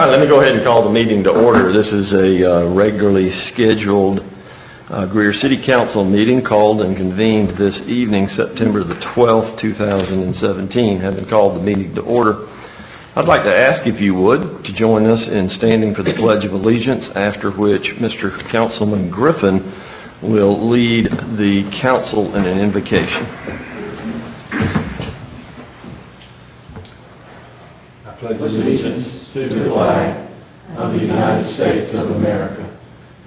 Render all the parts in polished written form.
right, let me go ahead and call the meeting to order. This is a regularly scheduled Greer City Council meeting called and convened this evening, September the 12th, 2017. Having called the meeting to order, I'd like to ask if you would to join us in standing for the Pledge of Allegiance, after which Mr. Councilman Griffin will lead the council in an invocation. I pledge allegiance to the flag of the United States of America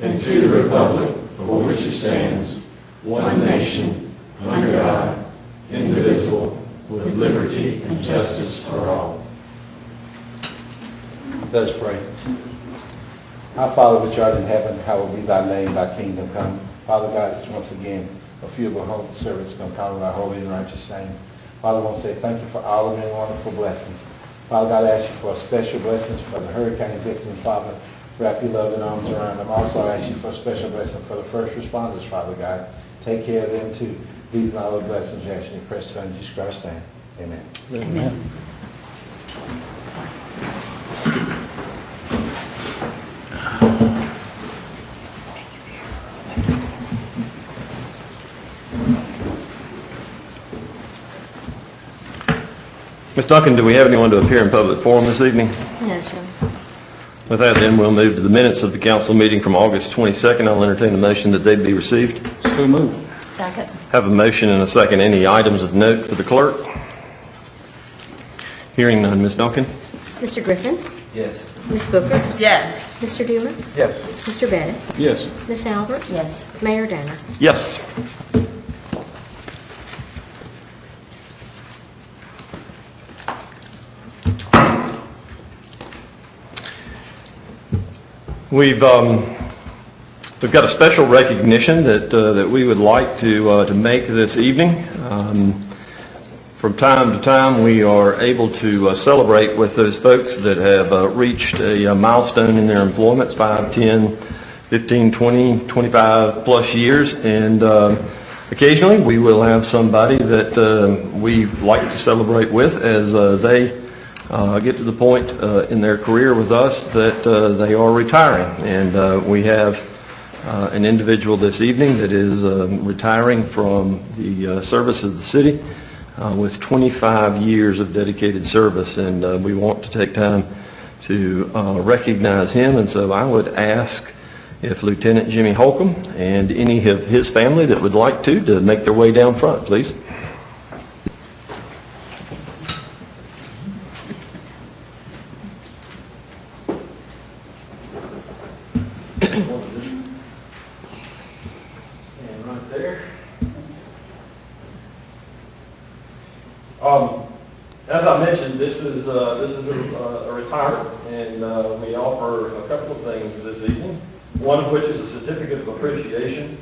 and to the republic for which it stands, one nation, under God, indivisible, with liberty and justice for all. Let us pray. Our Father which art in heaven, hallowed be thy name, thy kingdom come. Father God, it's once again a few of our holy servants going to call in thy holy and righteous name. Father, I want to say thank you for all of many wonderful blessings. Father God, I ask you for special blessings for the hurricane victims, Father. Wrap your loving arms around them. Also, I ask you for a special blessing for the first responders, Father God. Take care of them too. These and all the blessings you ask in your precious Son, Jesus Christ's name. Amen. Amen. Ms. Duncan, do we have anyone to appear in public forum this evening? No, sir. With that, then, we'll move to the minutes of the council meeting from August 22nd. I'll entertain a motion that they be received. So moved. Second. Have a motion and a second. Any items of note for the clerk? Hearing none. Ms. Duncan? Mr. Griffin? Yes. Ms. Booker? Yes. Mr. Dumas? Yes. Mr. Bettis? Yes. Ms. Albert? Yes. Mayor Danner? Yes. We've got a special recognition that we would like to make this evening. From time to time, we are able to celebrate with those folks that have reached a milestone in their employment, 5, 10, 15, 20, 25 plus years, and occasionally we will have somebody that we like to celebrate with as they get to the point in their career with us that they are retiring. And we have an individual this evening that is retiring from the service of the city with 25 years of dedicated service, and we want to take time to recognize him. And so I would ask if Lieutenant Jimmy Holcomb and any of his family that would like to make their way down front, please. And right there. As I mentioned, this is a retirement, and we offer a couple of things this evening. One of which is a certificate of appreciation.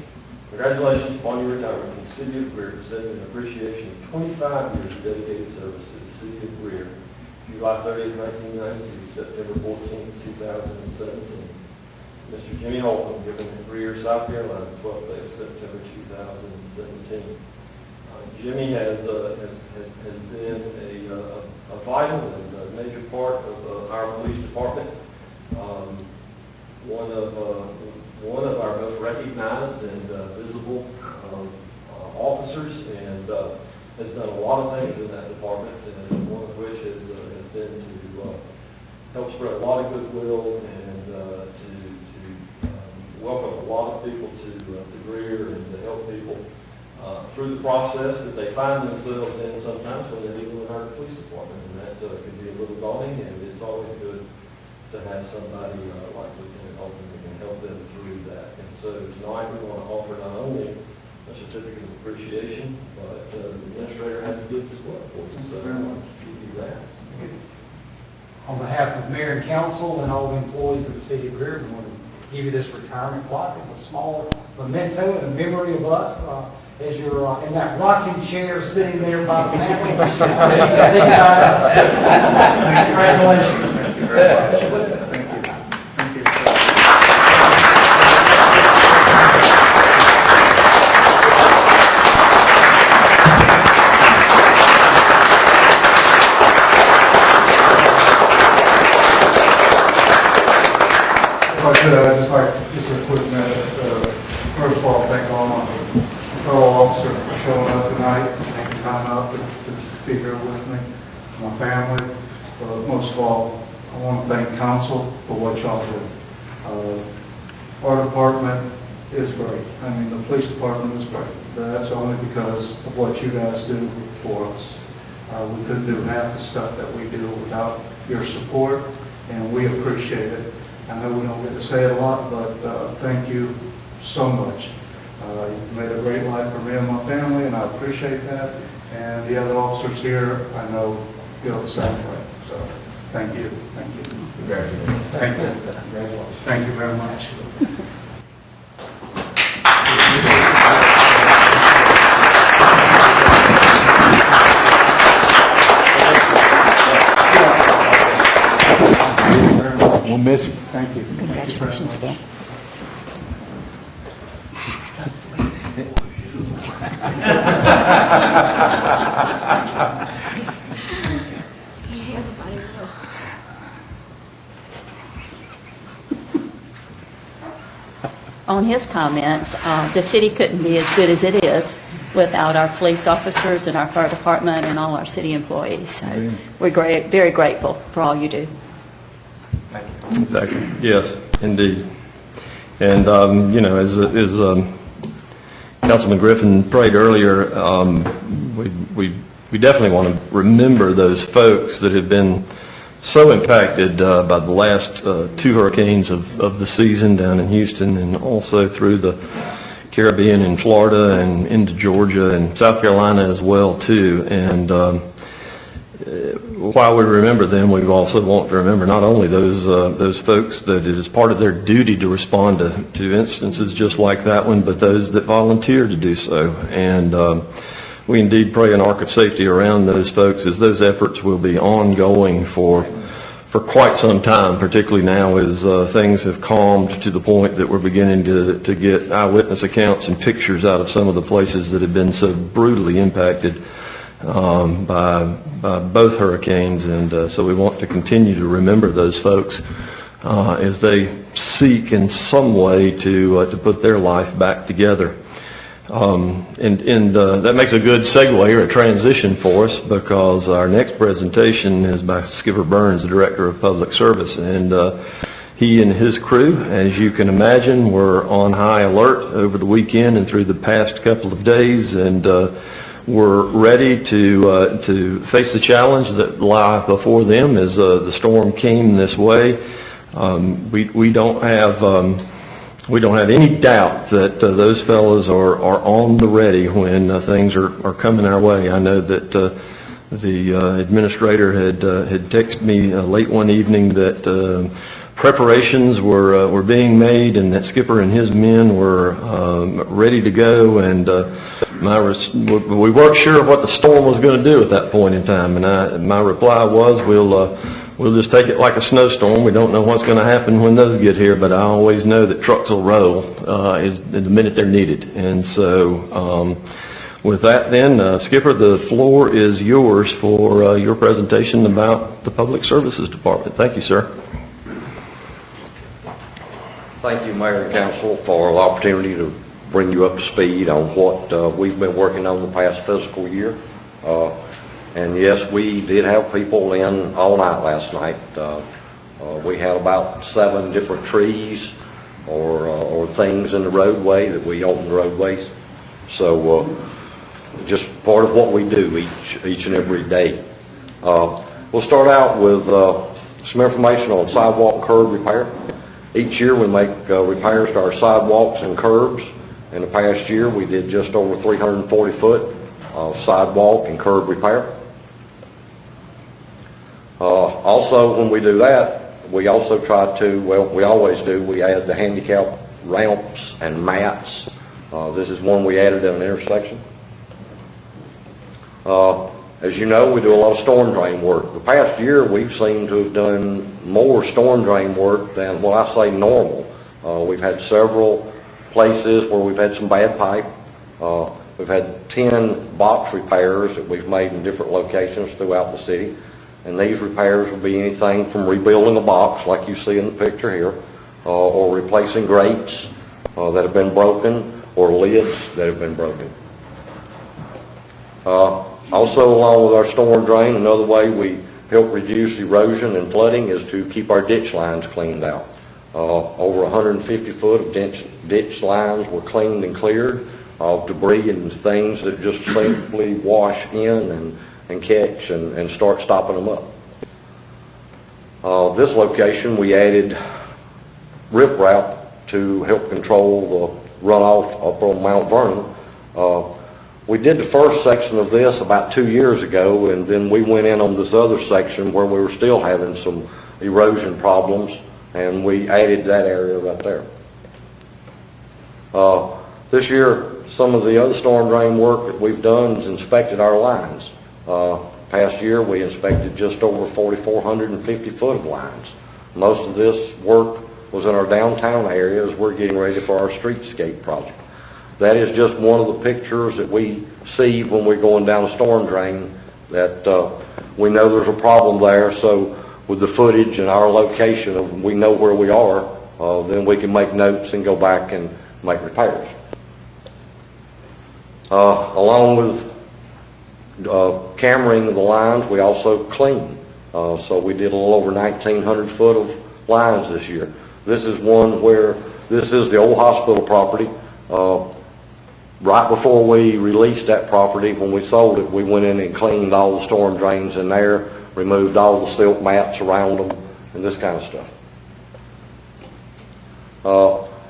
Congratulations upon your retirement from the City of Greer, presenting an appreciation of 25 years of dedicated service to the City of Greer, July 30th, 1992, September 14th, 2017. Mr. Jimmy Holcomb, given in Greer, South Carolina, 12th day of September 2017. Jimmy has been a vital and a major part of our police department. One of our most recognized and visible officers, and has done a lot of things in that department, and one of which has been to help spread a lot of goodwill and to welcome a lot of people to Greer and to help people through the process that they find themselves in sometimes when they're dealing with our police department. And that can be a little daunting, and it's always good to have somebody like Lieutenant Holcomb that can help them through that. And so tonight we want to offer not only a certificate of appreciation, but the administrator has a gift as well for you. So I want to give you that. On behalf of Mayor and Council and all the employees of the City of Greer, we want to give you this retirement plaque. It's a small memento and a memory of us as you're in that rocking chair sitting there by the mantel. Congratulations. Thank you very much. All right, just a quick minute. First of all, thank all my fellow officers for showing up tonight, taking time out to be here with me, my family. Most of all, I want to thank council for what y'all do. Our department is great. I mean, the police department is great. That's only because of what you guys do for us. We couldn't do half the stuff that we do without your support, and we appreciate it. I know we don't get to say it a lot, but thank you so much. You've made a great life for me and my family, and I appreciate that. And the other officers here, I know, feel the same way. So, thank you. Thank you. Congratulations. Thank you. Congratulations. Thank you very much. We'll miss you. Thank you. Congratulations again. On his comments, the city couldn't be as good as it is without our police officers and our fire department and all our city employees. So we're very grateful for all you do. Exactly. Yes, indeed. And, as Councilman Griffin prayed earlier, we definitely want to remember those folks that have been so impacted by the last two hurricanes of the season down in Houston, and also through the Caribbean in Florida and into Georgia and South Carolina as well, too. And while we remember them, we also want to remember not only those folks that it is part of their duty to respond to instances just like that one, but those that volunteer to do so. And we indeed pray an ark of safety around those folks, as those efforts will be ongoing for quite some time, particularly now as things have calmed to the point that we're beginning to get eyewitness accounts and pictures out of some of the places that have been so brutally impacted by both hurricanes. And so we want to continue to remember those folks as they seek in some way to put their life back together. That makes a good segue or a transition for us, because our next presentation is by Skipper Burns, the Director of Public Service. And he and his crew, as you can imagine, were on high alert over the weekend and through the past couple of days, and were ready to face the challenge that lie before them as the storm came this way. We don't have any doubt that those fellows are on the ready when things are coming our way. I know that the administrator had texted me late one evening that preparations were being made, and that Skipper and his men were ready to go. And we weren't sure what the storm was going to do at that point in time. And my reply was, we'll just take it like a snowstorm. We don't know what's going to happen when those get here, but I always know that trucks will roll the minute they're needed. And so with that then, Skipper, the floor is yours for your presentation about the Public Services Department. Thank you, sir. Thank you, Mayor and Council, for the opportunity to bring you up to speed on what we've been working on the past fiscal year. And yes, we did have people in all night last night. We had about 7 different trees or things in the roadway that we opened roadways. So just part of what we do each and every day. We'll start out with some information on sidewalk and curb repair. Each year we make repairs to our sidewalks and curbs. In the past year we did just over 340 foot of sidewalk and curb repair. Also, when we do that, we also try to, we always do, we add the handicap ramps and mats. This is one we added at an intersection. As you know, we do a lot of storm drain work. The past year, we've seemed to have done more storm drain work than what I say normal. We've had several places where we've had some bad pipe. We've had 10 box repairs that we've made in different locations throughout the city. And these repairs will be anything from rebuilding a box, like you see in the picture here, or replacing grates that have been broken or lids that have been broken. Also, along with our storm drain, another way we help reduce erosion and flooding is to keep our ditch lines cleaned out. Over 150 foot of ditch lines were cleaned and cleared of debris and things that just simply wash in and catch and start stopping them up. This location we added riprap to help control the runoff up on Mount Vernon. We did the first section of this about 2 years ago, and then we went in on this other section where we were still having some erosion problems, and we added that area right there. This year, some of the other storm drain work that we've done is inspected our lines. Past year, we inspected just over 4,450 foot of lines. Most of this work was in our downtown area as we're getting ready for our streetscape project. That is just one of the pictures that we see when we're going down a storm drain, that we know there's a problem there. So with the footage and our location, of we know where we are, then we can make notes and go back and make repairs. Along with cammering the lines, we also clean. So we did a little over 1,900 foot of lines this year. This is one where, this is the old hospital property. Right before we released that property, when we sold it, we went in and cleaned all the storm drains in there, removed all the silt mats around them, and this kind of stuff.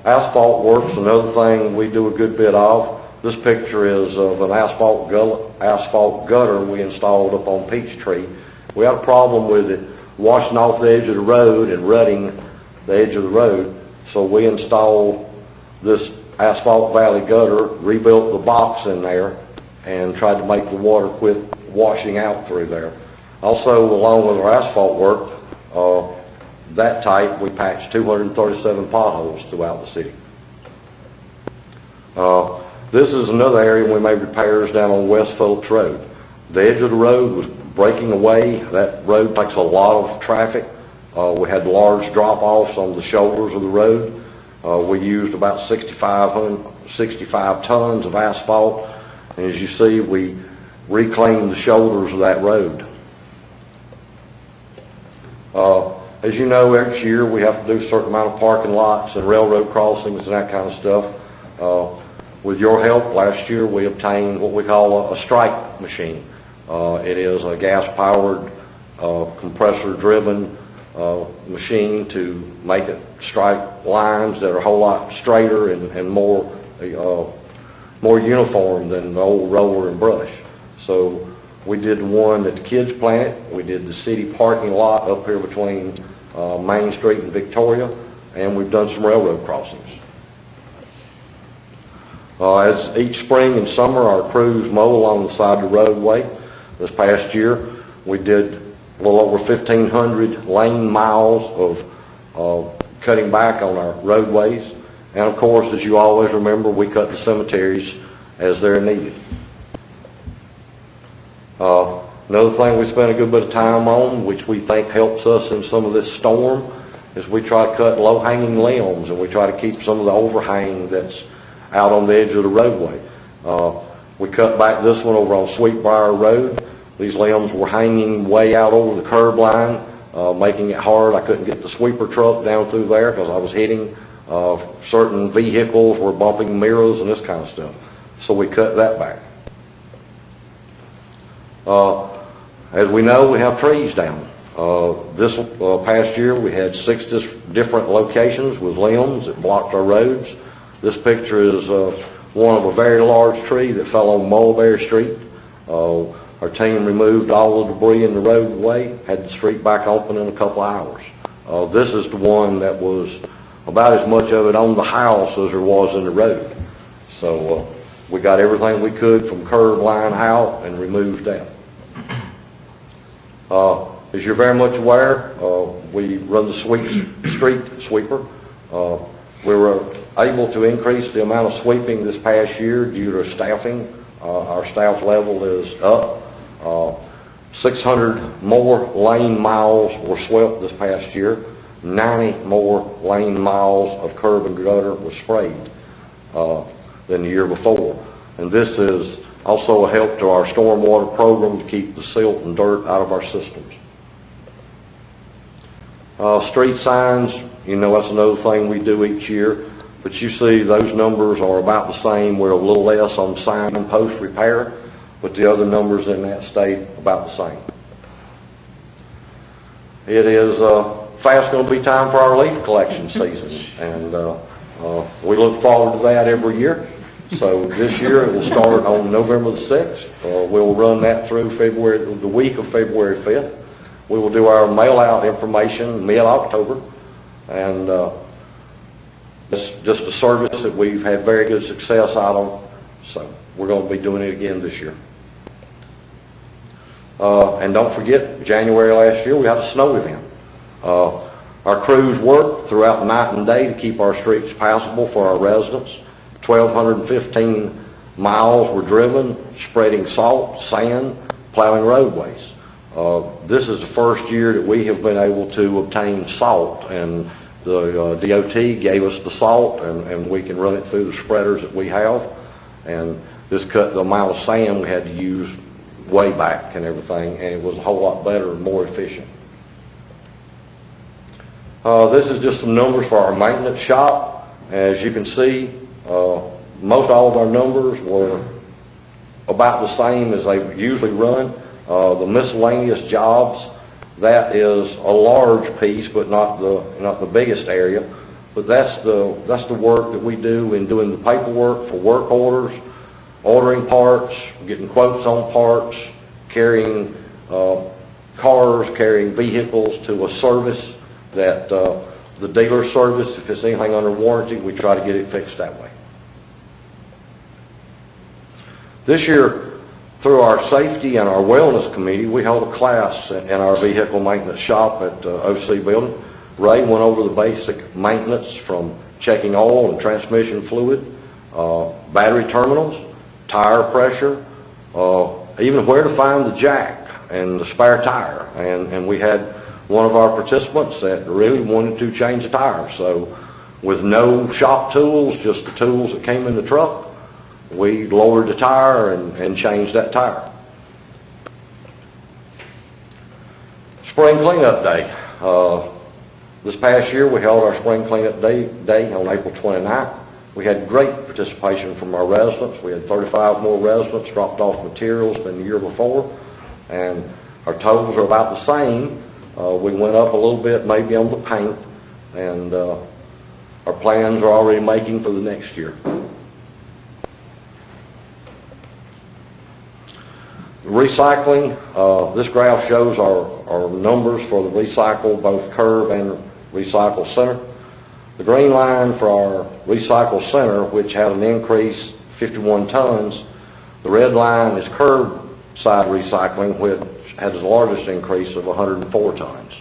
Asphalt work's another thing we do a good bit of. This picture is of an asphalt gutter we installed up on Peachtree. We had a problem with it washing off the edge of the road and rutting the edge of the road, so we installed this asphalt valley gutter, rebuilt the box in there, and tried to make the water quit washing out through there. Also, along with our asphalt work, that type, we patched 237 potholes throughout the city. This is another area we made repairs down on West Phillips Road. The edge of the road was breaking away. That road takes a lot of traffic. We had large drop-offs on the shoulders of the road. We used about 65 tons of asphalt, and as you see, we reclaimed the shoulders of that road. As you know, each year we have to do a certain amount of parking lots and railroad crossings and that kind of stuff. With your help, last year we obtained what we call a strike machine. It is a gas-powered, compressor-driven machine to make it strike lines that are a whole lot straighter and more uniform than the old roller and brush. So we did the one at the Kids Planet. We did the city parking lot up here between Main Street and Victoria, and we've done some railroad crossings. As each spring and summer our crews mow along the side of the roadway. This past year we did a little over 1,500 lane miles of cutting back on our roadways. And of course, as you always remember, we cut the cemeteries as they're needed. Another thing we spent a good bit of time on, which we think helps us in some of this storm, is we try to cut low-hanging limbs, and we try to keep some of the overhang that's out on the edge of the roadway. We cut back this one over on Sweetbriar Road. These limbs were hanging way out over the curb line, making it hard. I couldn't get the sweeper truck down through there because I was hitting certain vehicles, were bumping mirrors and this kind of stuff. So we cut that back. As we know, we have trees down. This past year we had 6 different locations with limbs that blocked our roads. This picture is one of a very large tree that fell on Mulberry Street. Our team removed all the debris in the roadway, had the street back open in a couple of hours. This is the one that was about as much of it on the house as there was in the road. So we got everything we could from curb line out and removed that. As you're very much aware, we run the street sweeper. We were able to increase the amount of sweeping this past year due to staffing. Our staff level is up. 600 more lane miles were swept this past year. 90 more lane miles of curb and gutter was sprayed than the year before. And this is also a help to our stormwater program to keep the silt and dirt out of our systems. Street signs, you know, that's another thing we do each year. But you see those numbers are about the same. We're a little less on sign and post repair, but the other numbers in that state about the same. It is fast going to be time for our leaf collection season, and we look forward to that every year. So this year it will start on November the 6th. We'll run that through the week of February 5th. We will do our mail-out information mid-October, and it's just a service that we've had very good success out of, so we're going to be doing it again this year. And don't forget, January last year we had a snow event. Our crews worked throughout the night and day to keep our streets passable for our residents. 1,215 miles were driven, spreading salt, sand, plowing roadways. This is the first year that we have been able to obtain salt, and the DOT gave us the salt, and we can run it through the spreaders that we have. And this cut the amount of sand we had to use way back and everything, and it was a whole lot better and more efficient. This is just some numbers for our maintenance shop. As you can see, most all of our numbers were about the same as they usually run. The miscellaneous jobs, that is a large piece, but not the biggest area. But that's the work that we do in doing the paperwork for work orders, ordering parts, getting quotes on parts, carrying cars, carrying vehicles to a service that the dealer service. If it's anything under warranty, we try to get it fixed that way. This year, through our safety and our wellness committee, we held a class in our vehicle maintenance shop at OC building. Ray went over the basic maintenance from checking oil and transmission fluid, battery terminals, tire pressure, even where to find the jack and the spare tire. And we had one of our participants that really wanted to change the tire. So with no shop tools, just the tools that came in the truck, we lowered the tire and changed that tire. Spring cleanup day. This past year we held our spring cleanup day on April 29th. We had great participation from our residents. We had 35 more residents dropped off materials than the year before, and our totals are about the same. We went up a little bit maybe on the paint, and our plans are already making for the next year. Recycling, this graph shows our numbers for the recycle, both curb and recycle center. The green line for our recycle center, which had an increase 51 tons. The red line is curbside recycling, which had the largest increase of 104 tons.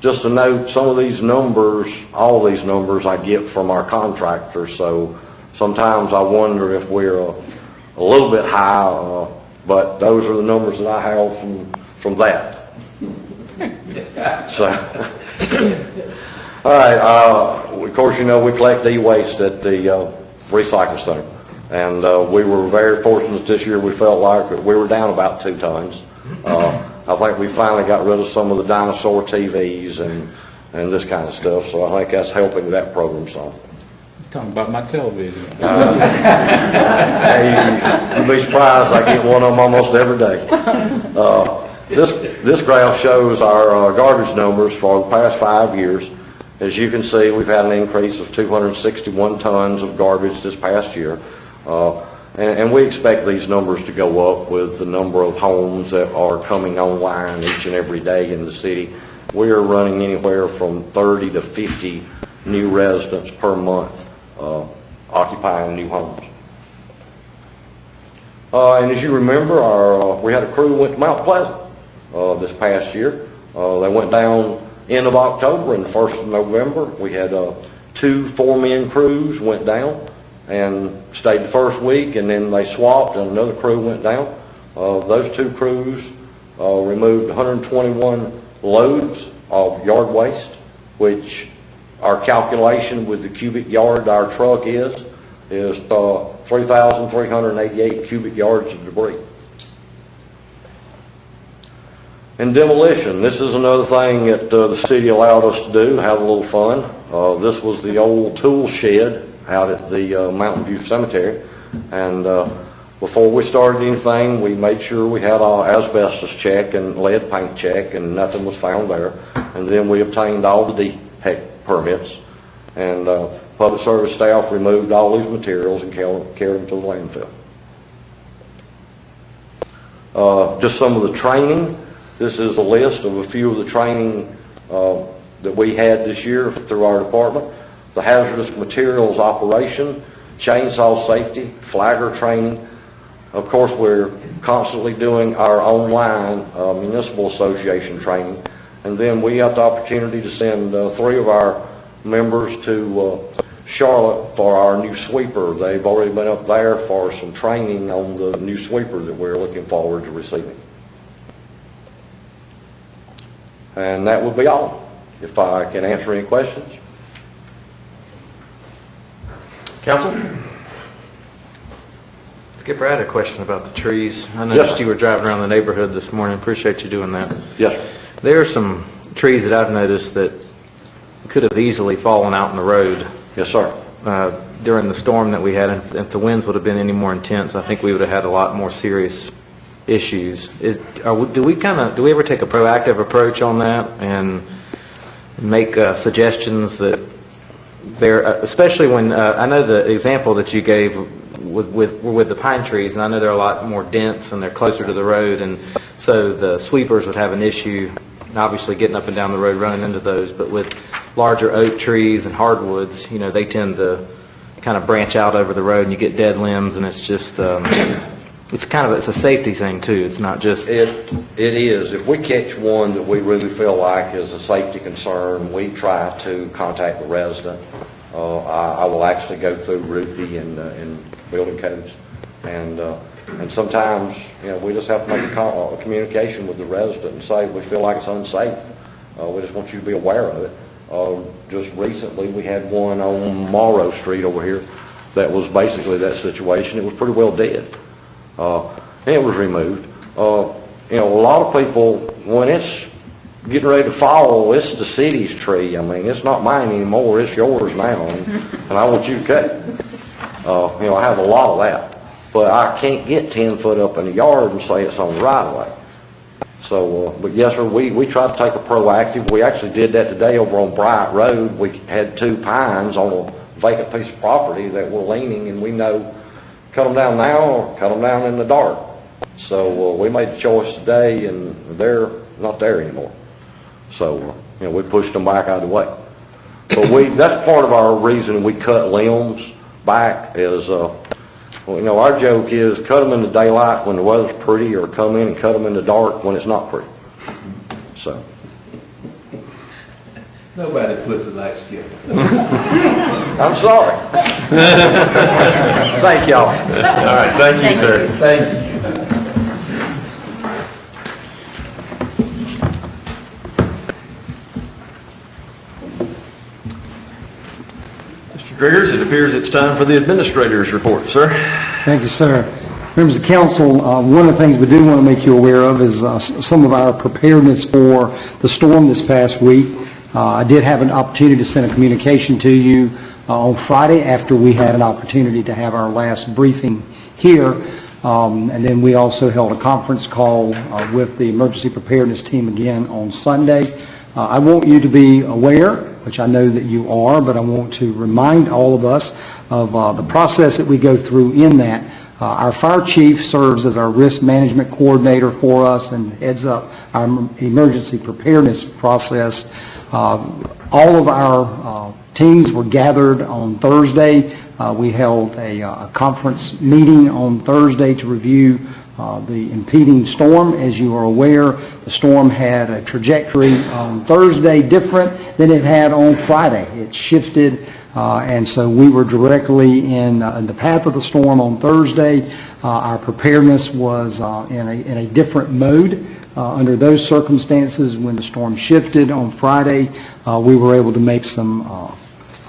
Just to note, some of these numbers, all these numbers I get from our contractors, so sometimes I wonder if we're a little bit high, but those are the numbers that I have from that. So, all right, of course, you know, we collect e-waste at the recycle center, and we were very fortunate this year. We felt like that we were down about 2 tons. I think we finally got rid of some of the dinosaur TVs and this kind of stuff, so I think that's helping that program some. Talking about my television. Hey, you'd be surprised, I get one of them almost every day. This graph shows our garbage numbers for the past 5 years. As you can see, we've had an increase of 261 tons of garbage this past year. And we expect these numbers to go up with the number of homes that are coming online each and every day in the city. We are running anywhere from 30 to 50 new residents per month occupying new homes. And as you remember, we had a crew went to Mount Pleasant this past year. They went down end of October and the 1st of November. We had 2 4-man crews went down and stayed the first week, and then they swapped and another crew went down. Those 2 crews removed 121 loads of yard waste which our calculation with the cubic yard our truck is 3,388 cubic yards of debris. And demolition, this is another thing that the city allowed us to do, have a little fun. This was the old tool shed out at the Mountain View Cemetery, and before we started anything, we made sure we had our asbestos check and lead paint check, and nothing was found there. And then we obtained all the DHEC permits, and public service staff removed all these materials and carried them to the landfill. Just some of the training. This is a list of a few of the training that we had this year through our department. The hazardous materials operation, chainsaw safety, flagger training. Of course, we're constantly doing our online municipal association training. And then we got the opportunity to send 3 of our members to Charlotte for our new sweeper. They've already been up there for some training on the new sweeper that we're looking forward to receiving. And that would be all, if I can answer any questions. Council? Skipper, I had a question about the trees. I Yes, noticed sir. you were driving around the neighborhood this morning. Appreciate you doing that. Yes, sir. There are some trees that I've noticed that could have easily fallen out in the road Yes, sir. during the storm that we had. And if the winds would have been any more intense, I think we would have had a lot more serious issues. Do we ever take a proactive approach on that and make suggestions that there, especially when I know the example that you gave with the pine trees, and I know they're a lot more dense and they're closer to the road, and so the sweepers would have an issue obviously getting up and down the road running into those. But with larger oak trees and hardwoods, they tend to kind of branch out over the road and you get dead limbs, and it's just it's a safety thing too. It's not just It is. If we catch one that we really feel like is a safety concern, we try to contact the resident. I will actually go through Ruthie and building codes, and sometimes we just have to make a communication with the resident and say we feel like it's unsafe. We just want you to be aware of it. Just recently we had one on Morrow Street over here that was basically that situation. It was pretty well dead. And it was removed. A lot of people, when it's getting ready to fall, it's the city's tree. I mean, it's not mine anymore, it's yours now, and I want you to cut it. I have a lot of that. But I can't get 10 foot up in the yard and say it's on the right of way. So, but yes, sir, we try to take a proactive. We actually did that today over on Bryant Road. We had 2 pines on a vacant piece of property that were leaning, and we know cut them down now or cut them down in the dark. So we made the choice today, and they're not there anymore. So we pushed them back out of the way. But that's part of our reason we cut limbs back is, our joke is cut them in the daylight when the weather's pretty, or come in and cut them in the dark when it's not pretty. So. Nobody puts it like Skip. I'm sorry. Thank y'all. All right, thank you, sir. Thank you. Mr. Driggers, it appears it's time for the administrator's report, sir. Thank you, sir. Members of council, one of the things we do want to make you aware of is some of our preparedness for the storm this past week. I did have an opportunity to send a communication to you on Friday after we had an opportunity to have our last briefing here. And then we also held a conference call with the emergency preparedness team again on Sunday. I want you to be aware, which I know that you are, but I want to remind all of us of the process that we go through in that. Our fire chief serves as our risk management coordinator for us and heads up our emergency preparedness process. All of our teams were gathered on Thursday. We held a conference meeting on Thursday to review the impeding storm. As you are aware, the storm had a trajectory on Thursday different than it had on Friday. It shifted, and so we were directly in the path of the storm on Thursday. Our preparedness was in a different mode. Under those circumstances, when the storm shifted on Friday, we were able to make some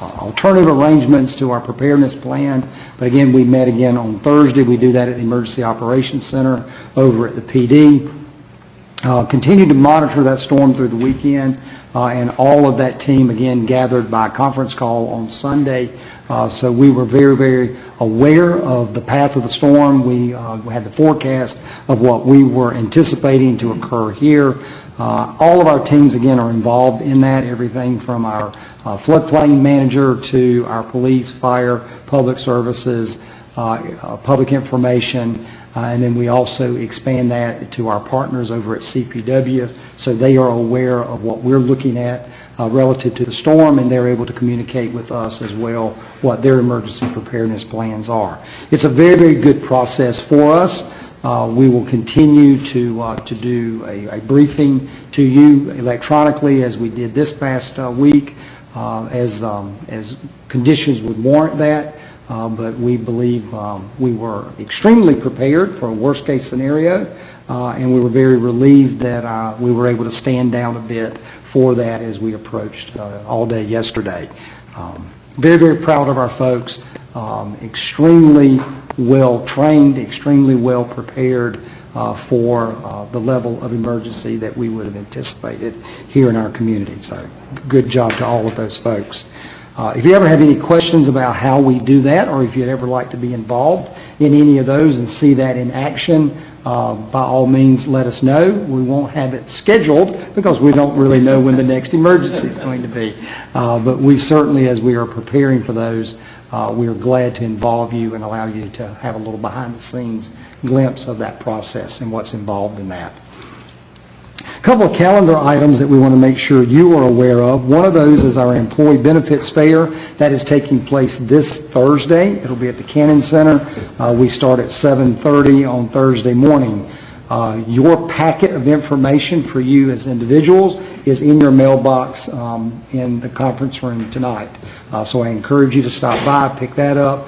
alternative arrangements to our preparedness plan. But again, we met again on Thursday. We do that at the Emergency Operations Center over at the PD. Continued to monitor that storm through the weekend, and all of that team again gathered by conference call on Sunday. So we were very, very aware of the path of the storm. We had the forecast of what we were anticipating to occur here. All of our teams again are involved in that, everything from our floodplain manager to our police, fire, public services, public information, and then we also expand that to our partners over at CPW, so they are aware of what we're looking at relative to the storm, and they're able to communicate with us as well what their emergency preparedness plans are. It's a very, very good process for us. We will continue to do a briefing to you electronically as we did this past week, as conditions would warrant that. But we believe we were extremely prepared for a worst-case scenario, and we were very relieved that we were able to stand down a bit for that as we approached all day yesterday. Very, very proud of our folks. Extremely well trained, extremely well prepared for the level of emergency that we would have anticipated here in our community. So good job to all of those folks. If you ever have any questions about how we do that, or if you'd ever like to be involved in any of those and see that in action, by all means let us know. We won't have it scheduled because we don't really know when the next emergency is going to be. But we certainly, as we are preparing for those, we are glad to involve you and allow you to have a little behind-the-scenes glimpse of that process and what's involved in that. A couple of calendar items that we want to make sure you are aware of. One of those is our Employee Benefits Fair. That is taking place this Thursday. It'll be at the Cannon Center. We start at 7:30 on Thursday morning. Your packet of information for you as individuals is in your mailbox in the conference room tonight. So I encourage you to stop by, pick that up.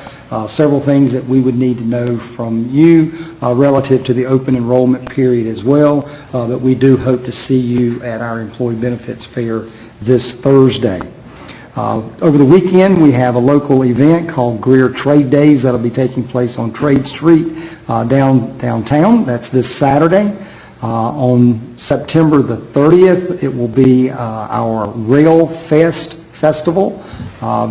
Several things that we would need to know from you relative to the open enrollment period as well. But we do hope to see you at our Employee Benefits Fair this Thursday. Over the weekend, we have a local event called Greer Trade Days that'll be taking place on Trade Street downtown. That's this Saturday. On September the 30th, it will be our Rail Festival.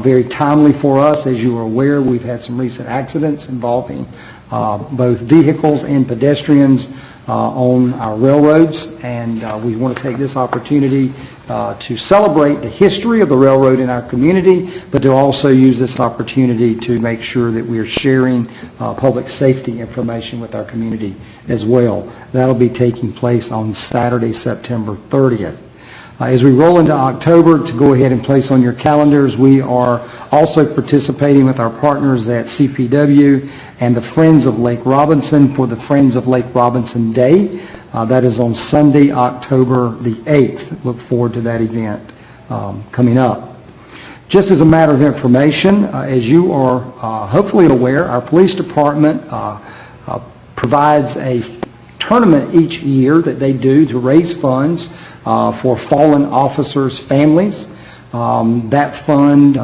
Very timely for us. As you are aware, we've had some recent accidents involving both vehicles and pedestrians on our railroads, and we want to take this opportunity to celebrate the history of the railroad in our community, but to also use this opportunity to make sure that we are sharing public safety information with our community as well. That'll be taking place on Saturday, September 30th. As we roll into October, to go ahead and place on your calendars, we are also participating with our partners at CPW and the Friends of Lake Robinson for the Friends of Lake Robinson Day. That is on Sunday, October the 8th. Look forward to that event coming up. Just as a matter of information, as you are hopefully aware, our police department provides a tournament each year that they do to raise funds for fallen officers' families. That fund,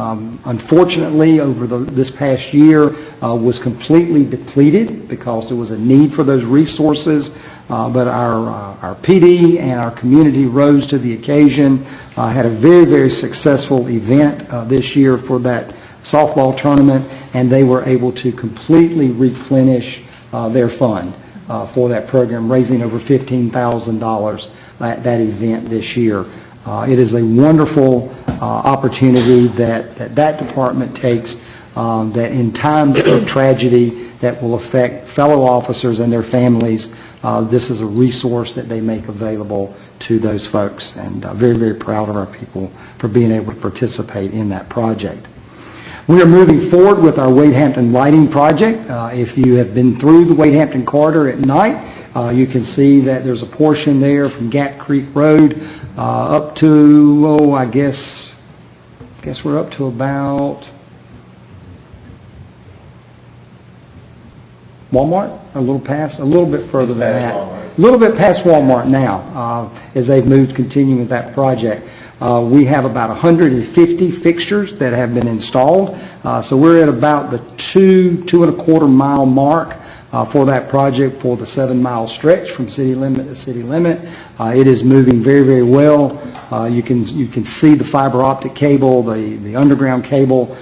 unfortunately, over this past year was completely depleted because there was a need for those resources. But our PD and our community rose to the occasion, had a very, very successful event this year for that softball tournament, and they were able to completely replenish their fund for that program, raising over $15,000 at that event this year. It is a wonderful opportunity that department takes, that in times of tragedy that will affect fellow officers and their families, this is a resource that they make available to those folks, and very, very proud of our people for being able to participate in that project. We are moving forward with our Wade Hampton lighting project. If you have been through the Wade Hampton corridor at night, you can see that there's a portion there from Gap Creek Road up to, I guess we're up to about Walmart, a little bit further than that. A little bit past Walmart now, as they've moved, continuing with that project. We have about 150 fixtures that have been installed, so we're at about the 2.25 mile mark for that project for the 7-mile stretch from city limit to city limit. It is moving very, very well. You can see the fiber optic cable, the underground cable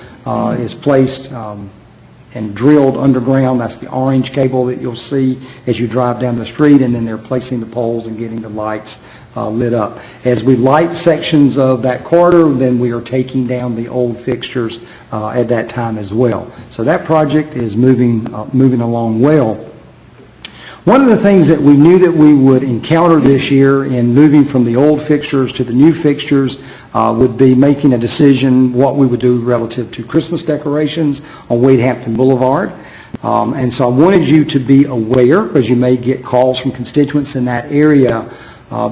is placed and drilled underground. That's the orange cable that you'll see as you drive down the street, and then they're placing the poles and getting the lights lit up. As we light sections of that corridor, then we are taking down the old fixtures at that time as well. So that project is moving along well. One of the things that we knew that we would encounter this year in moving from the old fixtures to the new fixtures would be making a decision what we would do relative to Christmas decorations on Wade Hampton Boulevard. And so I wanted you to be aware, because you may get calls from constituents in that area,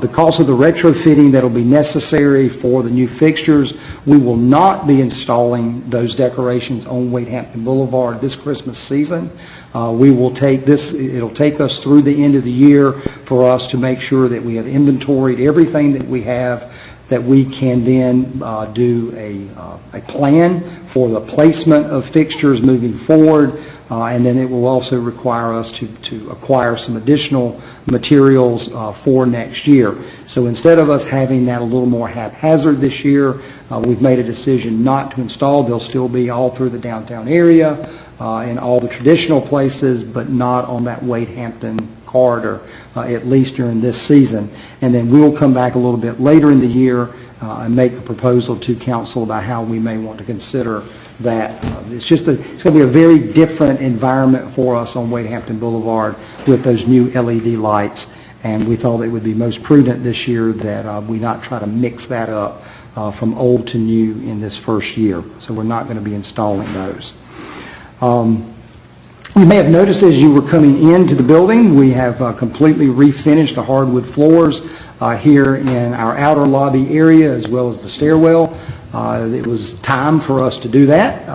because of the retrofitting that will be necessary for the new fixtures. We will not be installing those decorations on Wade Hampton Boulevard this Christmas season. We will take this, it'll take us through the end of the year for us to make sure that we have inventoried everything that we have, that we can then do a plan for the placement of fixtures moving forward. And then it will also require us to acquire some additional materials for next year. So instead of us having that a little more haphazard this year, we've made a decision not to install. They'll still be all through the downtown area, in all the traditional places, but not on that Wade Hampton corridor, at least during this season. And then we'll come back a little bit later in the year and make a proposal to council about how we may want to consider that. It's going to be a very different environment for us on Wade Hampton Boulevard with those new LED lights, and we thought it would be most prudent this year that we not try to mix that up from old to new in this first year. So we're not going to be installing those. You may have noticed as you were coming into the building, we have completely refinished the hardwood floors here in our outer lobby area as well as the stairwell. It was time for us to do that.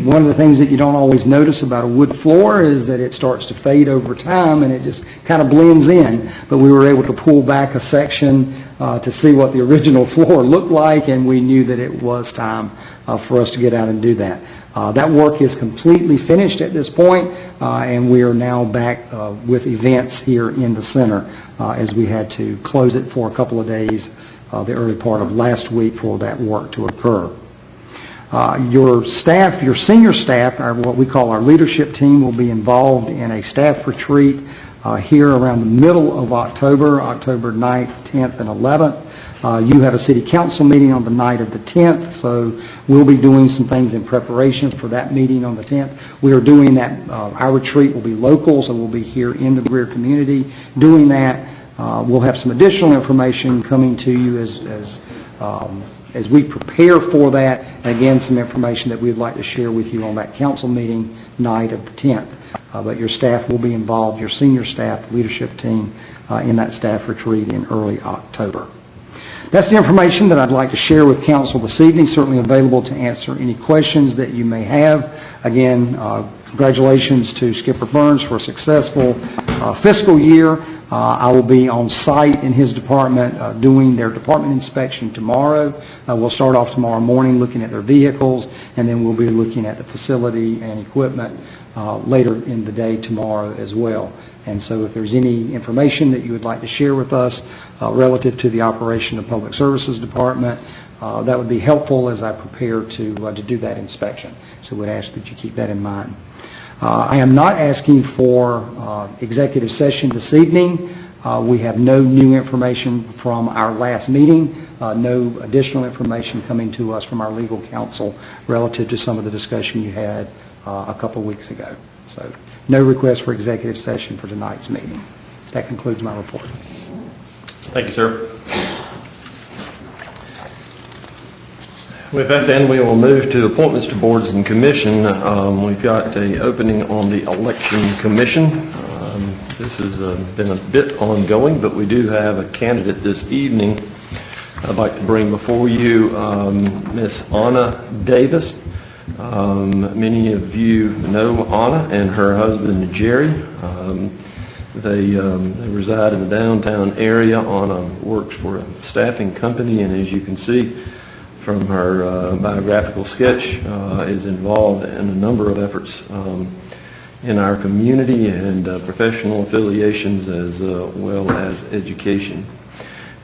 One of the things that you don't always notice about a wood floor is that it starts to fade over time and it just kind of blends in. But we were able to pull back a section to see what the original floor looked like, and we knew that it was time for us to get out and do that. That work is completely finished at this point, and we are now back with events here in the center as we had to close it for a couple of days the early part of last week for that work to occur. Your staff, your senior staff, what we call our leadership team, will be involved in a staff retreat here around the middle of October 9th, 10th, and 11th. You have a city council meeting on the night of the 10th, so we'll be doing some things in preparation for that meeting on the 10th. We are doing that, our retreat will be local, so we'll be here in the Greer community doing that. We'll have some additional information coming to you as we prepare for that. And again, some information that we'd like to share with you on that council meeting night of the 10th. But your staff will be involved, your senior staff, leadership team, in that staff retreat in early October. That's the information that I'd like to share with council this evening. Certainly available to answer any questions that you may have. Again, congratulations to Skipper Burns for a successful fiscal year. I will be on site in his department doing their department inspection tomorrow. We'll start off tomorrow morning looking at their vehicles, and then we'll be looking at the facility and equipment later in the day tomorrow as well. And so if there's any information that you would like to share with us relative to the operation of Public Services Department, that would be helpful as I prepare to do that inspection. So we'd ask that you keep that in mind. I am not asking for executive session this evening. We have no new information from our last meeting, no additional information coming to us from our legal counsel relative to some of the discussion you had a couple of weeks ago. So no request for executive session for tonight's meeting. That concludes my report. Thank you, sir. With that, then, we will move to appointments to boards and commission. We've got an opening on the election commission. This has been a bit ongoing, but we do have a candidate this evening I'd like to bring before you, Miss Anna Davis. Many of you know Anna and her husband Jerry. They reside in the downtown area. Anna works for a staffing company, and as you can see from her biographical sketch, is involved in a number of efforts in our community and professional affiliations as well as education.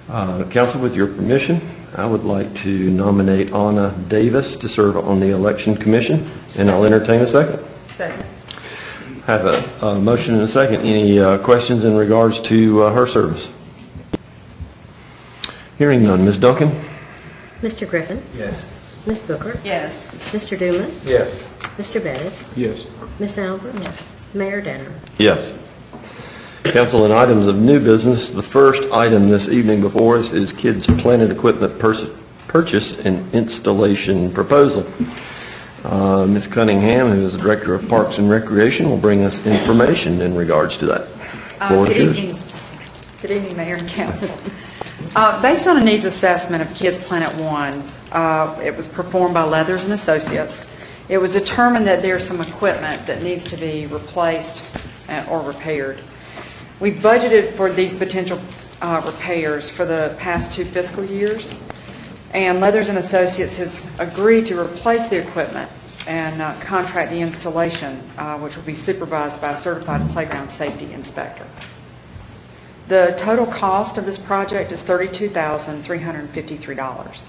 Council, with your permission, I would like to nominate Anna Davis to serve on the Election Commission, and I'll entertain a second. Second. Have a motion and a second. Any questions in regards to her service? Hearing none. Ms. Duncan? Mr. Griffin? Yes. Ms. Booker? Yes. Mr. Dumas? Yes. Mr. Bettis? Yes. Ms. Albert? Yes. Mayor Danner? Yes. Council, and items of new business. The first item this evening before us is Kids Planted Equipment Purchase and Installation Proposal. Ms. Cunningham, who is the Director of Parks and Recreation, will bring us information in regards to that. Floor is yours. Good evening, Mayor and Council. Based on a needs assessment of Kids Planet One, it was performed by Leathers and Associates. It was determined that there's some equipment that needs to be replaced or repaired. We budgeted for these potential repairs for the past 2 fiscal years, and Leathers and Associates has agreed to replace the equipment and contract the installation, which will be supervised by a certified playground safety inspector. The total cost of this project is $32,353.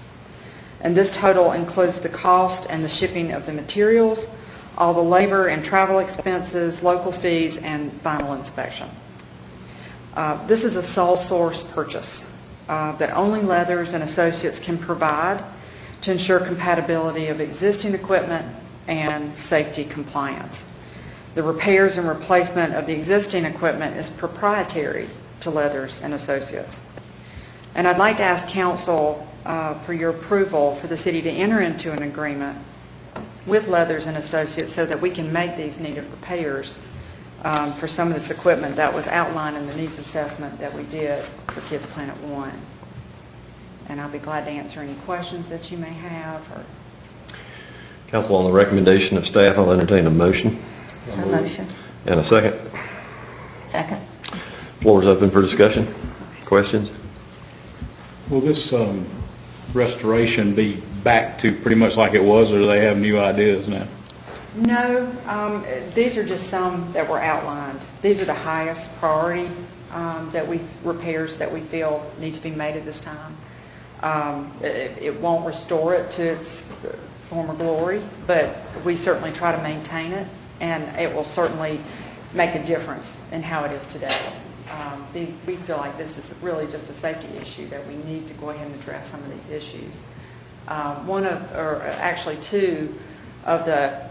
And this total includes the cost and the shipping of the materials, all the labor and travel expenses, local fees, and final inspection. This is a sole source purchase that only Leathers and Associates can provide to ensure compatibility of existing equipment and safety compliance. The repairs and replacement of the existing equipment is proprietary to Leathers and Associates. And I'd like to ask Council for your approval for the city to enter into an agreement with Leathers and Associates so that we can make these needed repairs for some of this equipment that was outlined in the needs assessment that we did for Kids Planet One. And I'll be glad to answer any questions that you may have. Council, on the recommendation of staff, I'll entertain a motion. So motion. And a second. Second. Floor is open for discussion. Questions? Will this restoration be back to pretty much like it was, or do they have new ideas now? No, these are just some that were outlined. These are the highest priority repairs that we feel need to be made at this time. It won't restore it to its former glory, but we certainly try to maintain it, and it will certainly make a difference in how it is today. We feel like this is really just a safety issue that we need to go ahead and address some of these issues. Actually two of the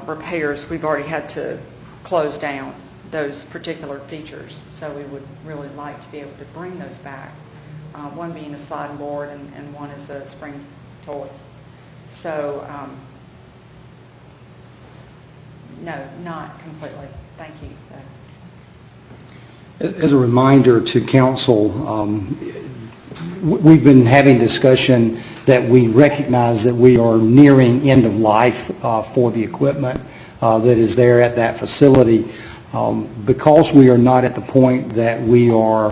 repairs we've already had to close down those particular features, so we would really like to be able to bring those back. One being a sliding board and one is a springs toilet. So no, not completely. Thank you. As a reminder to council, we've been having discussion that we recognize that we are nearing end of life for the equipment that is there at that facility. Because we are not at the point that we are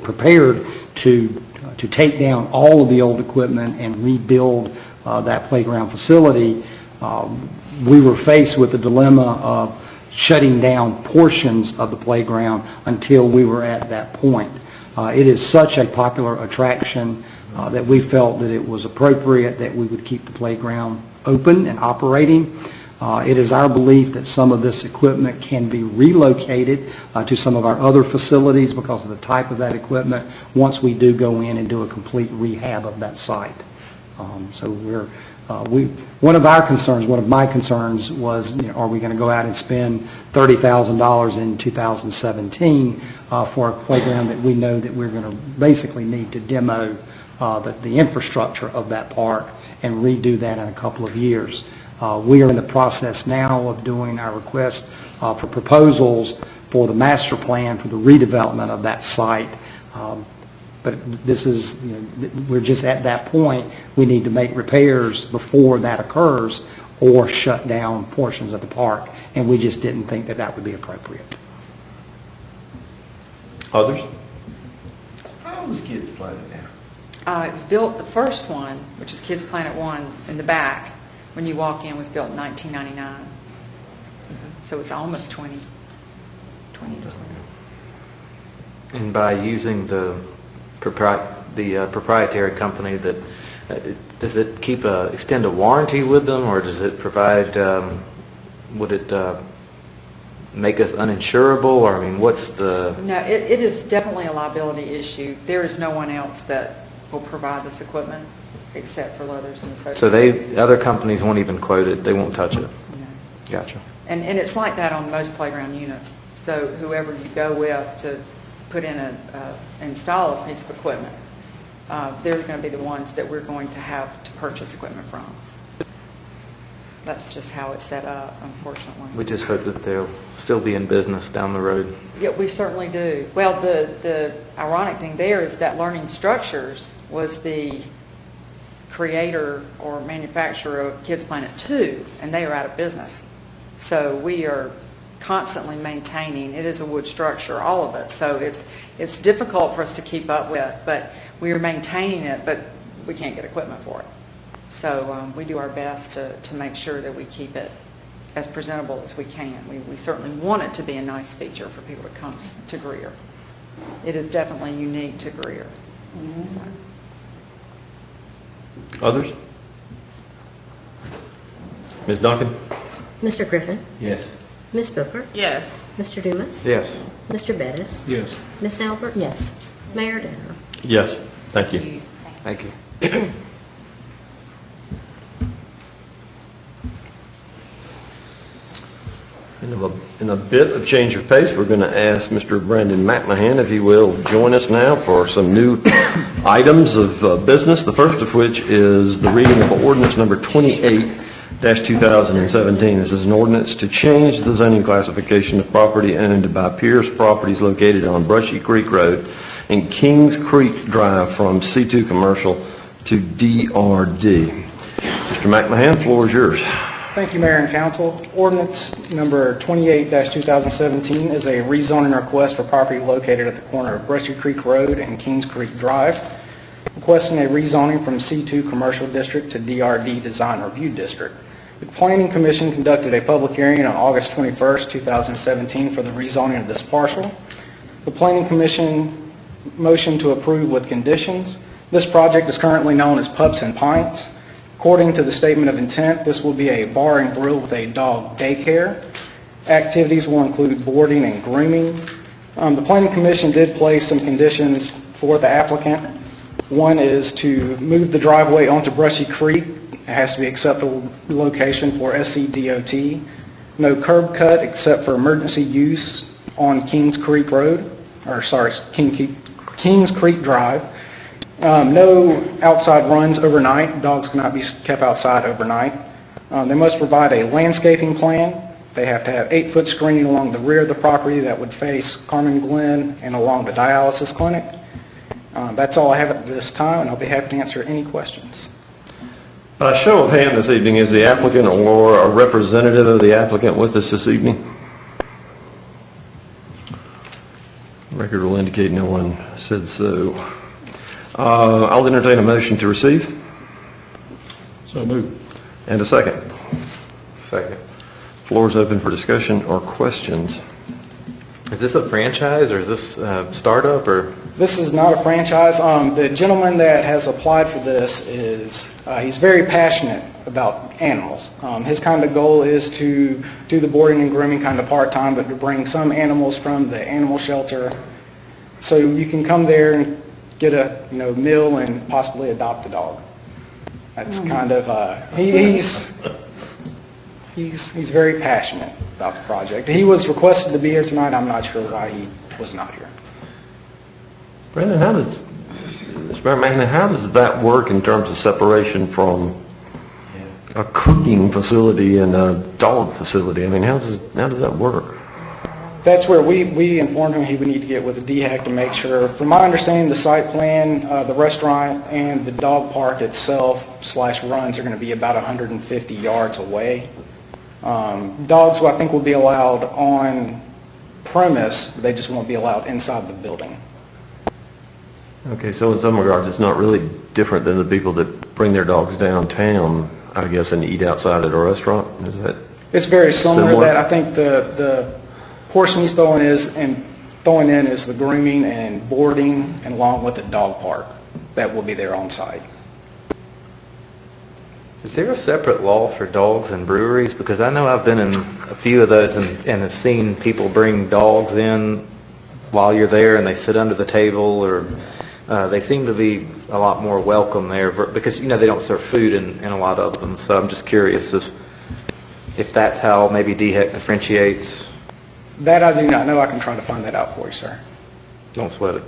prepared to take down all of the old equipment and rebuild that playground facility, we were faced with the dilemma of shutting down portions of the playground until we were at that point. It is such a popular attraction that we felt that it was appropriate that we would keep the playground open and operating. It is our belief that some of this equipment can be relocated to some of our other facilities because of the type of that equipment once we do go in and do a complete rehab of that site. So One of our concerns, one of my concerns was, are we going to go out and spend $30,000 in 2017 for a playground that we know that we're going to basically need to demo the infrastructure of that park and redo that in a couple of years. We are in the process now of doing our request for proposals for the master plan for the redevelopment of that site. But this is, we're just at that point. We need to make repairs before that occurs or shut down portions of the park, and we just didn't think that that would be appropriate. Others? How was Kids Planet now? It was built, the first one, which is Kids Planet 1 in the back, when you walk in, was built in 1999. So it's almost 20 years old. And by using the proprietary company, that does it extend a warranty with them, or does it provide? Would it make us uninsurable, or I mean, what's the? No, it is definitely a liability issue. There is no one else that will provide this equipment except for Leathers and Associates. So other companies won't even quote it. They won't touch it. No. Gotcha. And it's like that on most playground units. So whoever you go with to put in install a piece of equipment, they're going to be the ones that we're going to have to purchase equipment from. That's just how it's set up, unfortunately. We just hope that they'll still be in business down the road. Yeah, we certainly do. Well, the ironic thing there is that Learning Structures was the creator or manufacturer of Kids Planet 2, and they are out of business. So we are constantly maintaining. It is a wood structure, all of it. So it's difficult for us to keep up with, but we are maintaining it, but we can't get equipment for it. So we do our best to make sure that we keep it as presentable as we can. We certainly want it to be a nice feature for people to come to Greer. It is definitely unique to Greer. Others? Ms. Duncan? Mr. Griffin? Yes. Ms. Booker? Yes. Mr. Dumas? Yes. Mr. Bettis? Yes. Ms. Albert? Yes. Mayor Danner? Yes. Thank you. Thank you. In a bit of change of pace, we're going to ask Mr. Brandon McMahon if he will join us now for some new items of business, the first of which is the reading of ordinance number 28-2017. This is an ordinance to change the zoning classification of property owned by Pierce Properties located on Brushy Creek Road and Kings Creek Drive from C2 Commercial to DRD. Mr. McMahon, the floor is yours. Thank you, Mayor and Council. Ordinance number 28-2017 is a rezoning request for property located at the corner of Brushy Creek Road and Kings Creek Drive, requesting a rezoning from C2 Commercial District to DRD Design Review District. The Planning Commission conducted a public hearing on August 21st, 2017 for the rezoning of this parcel. The Planning Commission motioned to approve with conditions. This project is currently known as Pups and Pints. According to the statement of intent, this will be a bar and grill with a dog daycare. Activities will include boarding and grooming. The Planning Commission did place some conditions for the applicant. One is to move the driveway onto Brushy Creek. It has to be acceptable location for SCDOT. No curb cut except for emergency use on Kings Creek Road, Kings Creek Drive. No outside runs overnight. Dogs cannot be kept outside overnight. They must provide a landscaping plan. They have to have 8-foot screening along the rear of the property that would face Carmen Glen and along the dialysis clinic. That's all I have at this time, and I'll be happy to answer any questions. By show of hand this evening, is the applicant or a representative of the applicant with us this evening? Record will indicate no one said so. I'll entertain a motion to receive. So moved. And a second. Second. Floor is open for discussion or questions. Is this a franchise, or is this a startup, or? This is not a franchise. The gentleman that has applied for this he's very passionate about animals. His kind of goal is to do the boarding and grooming kind of part-time, but to bring some animals from the animal shelter. So you can come there and get a meal and possibly adopt a dog. That's kind of, he's very passionate about the project. He was requested to be here tonight. I'm not sure why he was not here. Brandon, Mr. Mayor, how does that work in terms of separation from a cooking facility and a dog facility? I mean, how does that work? That's where we informed him he would need to get with the DHEC to make sure. From my understanding, the site plan, the restaurant and the dog park itself / runs are going to be about 150 yards away. Dogs, I think, will be allowed on premise, but they just won't be allowed inside the building. Okay, so in some regards, it's not really different than the people that bring their dogs downtown, I guess, and eat outside at a restaurant? Is that It's very similar to similar? that. I think the portion he's throwing in is the grooming and boarding, and along with the dog park that will be there on site. Is there a separate law for dogs and breweries? Because I know I've been in a few of those and have seen people bring dogs in while you're there and they sit under the table, or they seem to be a lot more welcome there because, they don't serve food in a lot of them. So I'm just curious if that's how maybe DHEC differentiates. That I do not know. I can try to find that out for you, sir. Don't sweat it.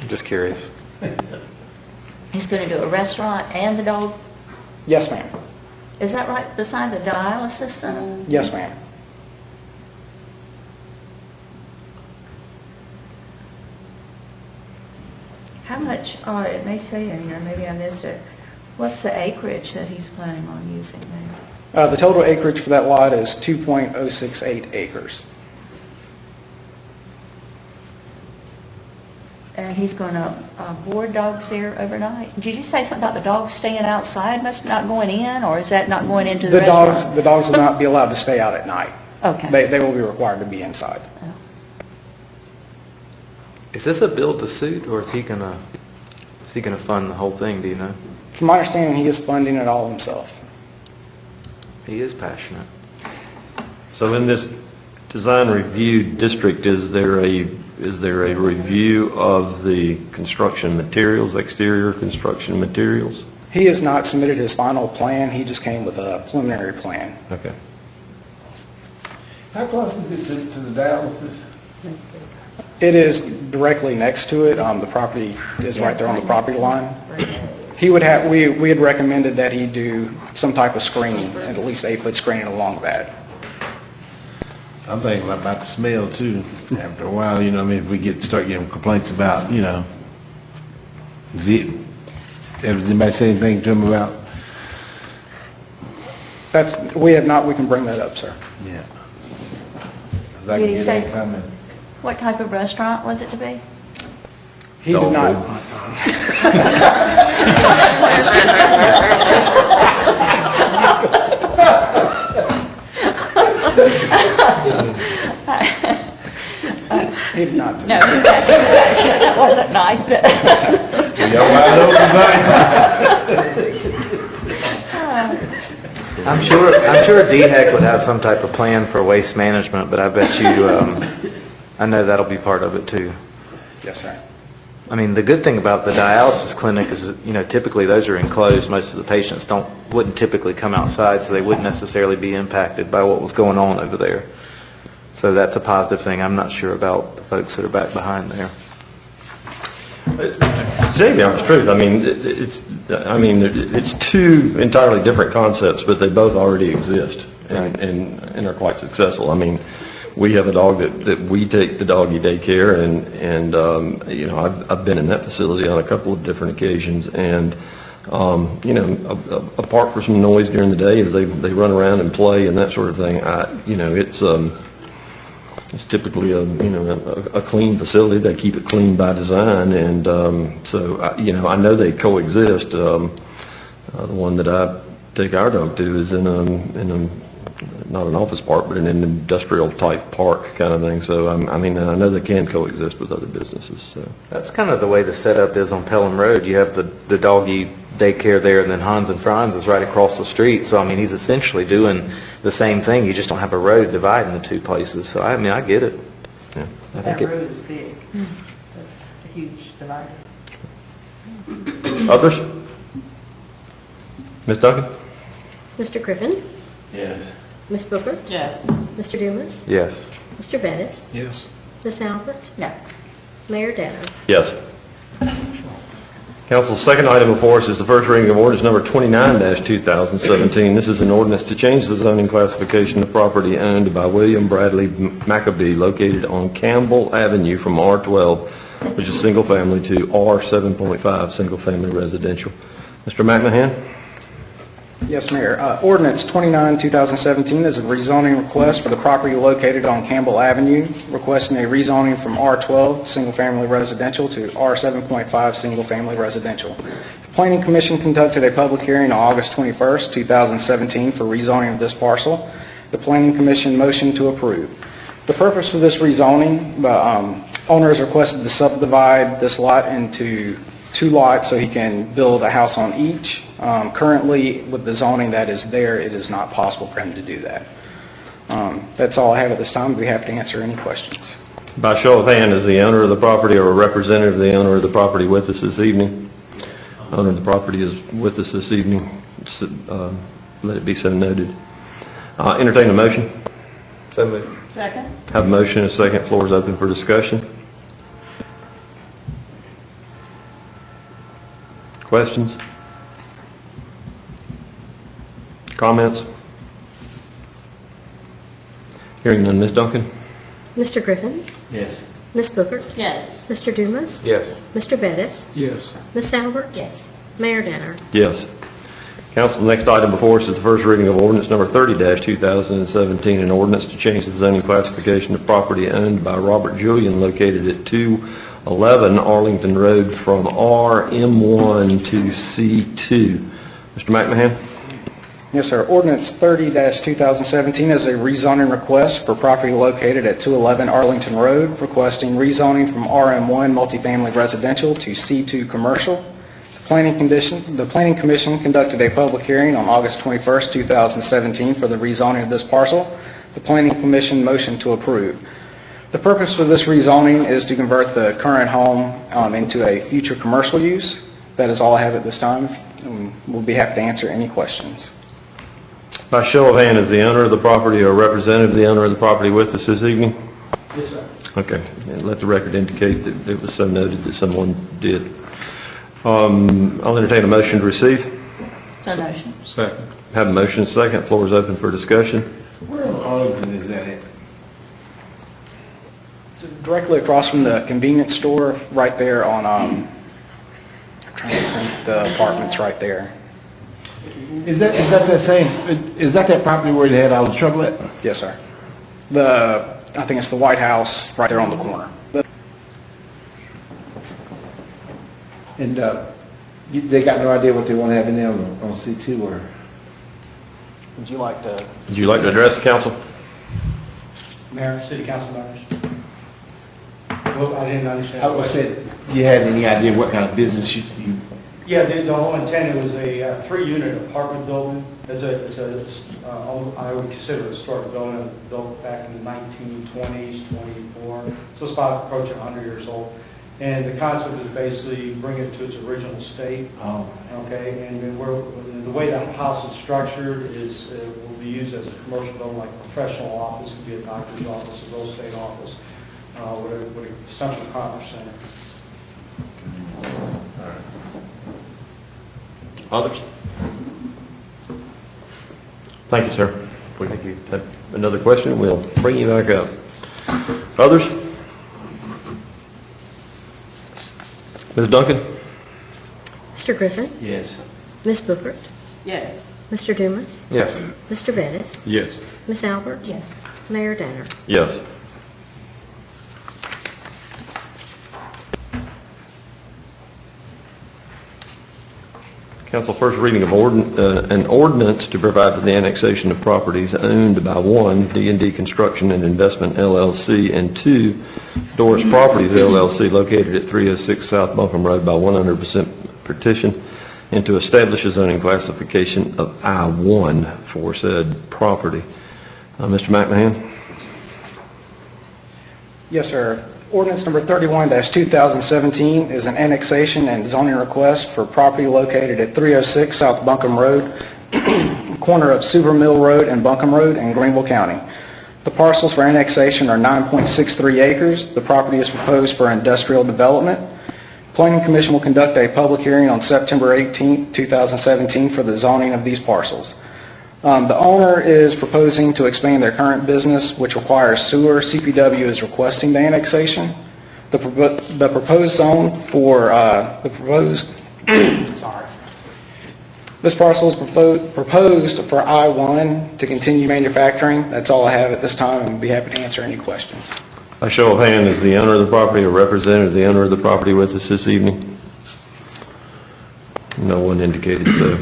I'm just curious. He's going to do a restaurant and the dog, Yes, ma'am. is that right, beside the dialysis center? Yes, ma'am. How much, it may say in here, maybe I missed it, what's the acreage that he's planning on using there? The total acreage for that lot is 2.068 acres. And he's going to board dogs there overnight? Did you say something about the dogs staying outside, not going in, or is that not going into the restaurant? The dogs will not be allowed to stay out at night. Okay. They will be required to be inside. Is this a build to suit, or is he gonna fund the whole thing? Do you know? From my understanding, he is funding it all himself. He is passionate. So in this design review district, is there a review of the construction materials, exterior construction materials? He has not submitted his final plan. He just came with a preliminary plan. Okay. How close is it to the dialysis? It is directly next to it. The property is right there on the property line. We had recommended that he do some type of screening, at least 8-foot screening along that. I'm thinking about the smell too. After a while, if we start getting complaints about, has anybody say anything to him about? We have not. We can bring that up, sir. Yeah. Did he say what type of restaurant was it to be? He did not. He did not. No, that wasn't nice, but... I'm sure DHEC would have some type of plan for waste management, but I bet you, I know that'll be part of it too. Yes, sir. I mean, the good thing about the dialysis clinic is, typically those are enclosed. Most of the patients wouldn't typically come outside, so they wouldn't necessarily be impacted by what was going on over there. So that's a positive thing. I'm not sure about the folks that are back behind there. To say the honest truth, it's two entirely different concepts, but they both already exist and are quite successful. I mean, we have a dog that we take to doggy daycare, and I've been in that facility on a couple of different occasions, and apart from some noise during the day as they run around and play and that sort of thing, it's typically a clean facility. They keep it clean by design, and so I know they coexist. The one that I take our dog to is in a not an office park, but in an industrial type park kind of thing. So I know they can coexist with other businesses. So that's kind of the way the setup is on Pelham Road. You have the doggy daycare there, and then Hans and Franz is right across the street. So he's essentially doing the same thing. You just don't have a road dividing the two places. So I get it. Yeah, That road is big. That's a huge divider. Others? Ms. Duncan? Mr. Griffin? Yes. Ms. Booker? Yes. Mr. Dumas? Yes. Mr. Bettis? Yes. Ms. Albert? No. Mayor Danner? Yes. Council's second item before us is the first reading of ordinance number 29-2017. This is an ordinance to change the zoning classification of property owned by William Bradley Maccabee located on Campbell Avenue from R12, which is single family, to R7.5, single family residential. Mr. McMahon? Yes, Mayor. Ordinance 29-2017 is a rezoning request for the property located on Campbell Avenue, requesting a rezoning from R12, single-family residential, to R7.5, single-family residential. The Planning Commission conducted a public hearing on August 21st, 2017 for rezoning of this parcel. The Planning Commission motioned to approve. The purpose of this rezoning, the owner has requested to subdivide this lot into 2 lots so he can build a house on each. Currently, with the zoning that is there, it is not possible for him to do that. That's all I have at this time. I'd be happy to answer any questions. By show of hand, is the owner of the property or a representative of the owner of the property with us this evening? Owner of the property is with us this evening. Let it be so noted. Entertain a motion. So moved. Second? Have a motion and a second. Floor is open for discussion. Questions? Comments? Hearing none. Ms. Duncan? Mr. Griffin? Yes. Ms. Booker? Yes. Mr. Dumas? Yes. Mr. Bettis? Yes. Ms. Albert? Yes. Mayor Danner? Yes. Council, the next item before us is the first reading of ordinance number 30-2017, an ordinance to change the zoning classification of property owned by Robert Julian located at 211 Arlington Road from RM1 to C2. Mr. McMahon? Yes, sir. Ordinance 30-2017 is a rezoning request for property located at 211 Arlington Road, requesting rezoning from RM1 multifamily residential to C2 commercial. The Planning Commission conducted a public hearing on August 21st, 2017 for the rezoning of this parcel. The Planning Commission motioned to approve. The purpose for this rezoning is to convert the current home into a future commercial use. That is all I have at this time. We'll be happy to answer any questions. By show of hand, is the owner of the property or a representative of the owner of the property with us this evening? Yes, sir. Okay. And let the record indicate that it was so noted that someone did. I'll entertain a motion to receive. So motion. Second. Have a motion and a second. Floor is open for discussion. Where in Arlington is that at? So directly across from the convenience store, right there on, I'm trying to think, the apartments right there. Is that that property where they had all the trouble at? Yes, sir. I think it's the White House right there on the corner. And they got no idea what they want to have in there on C2 or? Would you like to? Would you like to address the council? Mayor, city council members. Well, I didn't understand. I was saying, you had any idea what kind of business you Yeah, the whole intent, it was a 3-unit apartment building. I would consider it a historic building. It was built back in the 1920s, 24. So it's about approaching 100 years old. And the concept is basically bring it to its original state. Oh. Okay, and then the way the house is structured is it will be used as a commercial building, like a professional office, it could be a doctor's office, a real estate office, with a central commerce center. Others? Thank you, sir. Thank you. Have another question? We'll bring you back up. Others? Ms. Duncan? Mr. Griffin? Yes. Ms. Booker? Yes. Mr. Dumas? Yes. Mr. Bettis? Yes. Ms. Albert? Yes. Mayor Danner? Yes. Council, first reading of an ordinance to provide for the annexation of properties owned by 1, D&D Construction and Investment LLC, and 2, Doris Properties LLC, located at 306 South Buncombe Road by 100% partition, and to establish a zoning classification of I-1 for said property. Mr. McMahon? Yes, sir. Ordinance number 31-2017 is an annexation and zoning request for property located at 306 South Buncombe Road, corner of Super Mill Road and Buncombe Road in Greenville County. The parcels for annexation are 9.63 acres. The property is proposed for industrial development. Planning Commission will conduct a public hearing on September 18, 2017 for the zoning of these parcels. The owner is proposing to expand their current business, which requires sewer. CPW is requesting the annexation. The proposed zone for this parcel is proposed for I-1 to continue manufacturing. That's all I have at this time, and I'd be happy to answer any questions. By show of hand, is the owner of the property or representative of the owner of the property with us this evening? No one indicated so.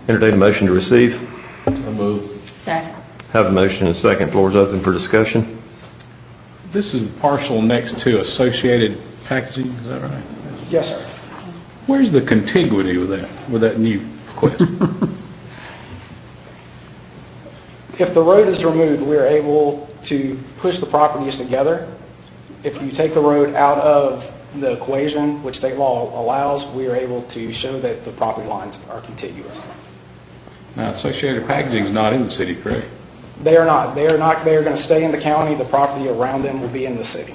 Entertain a motion to receive. Second. Have a motion and a second. Floor is open for discussion. This is the parcel next to Associated Packaging, is that right? Yes, sir. Where's the contiguity with that new request? If the road is removed, we are able to push the properties together. If you take the road out of the equation, which state law allows, we are able to show that the property lines are contiguous. Now, Associated Packaging is not in the city, correct? They are not. They are going to stay in the county. The property around them will be in the city.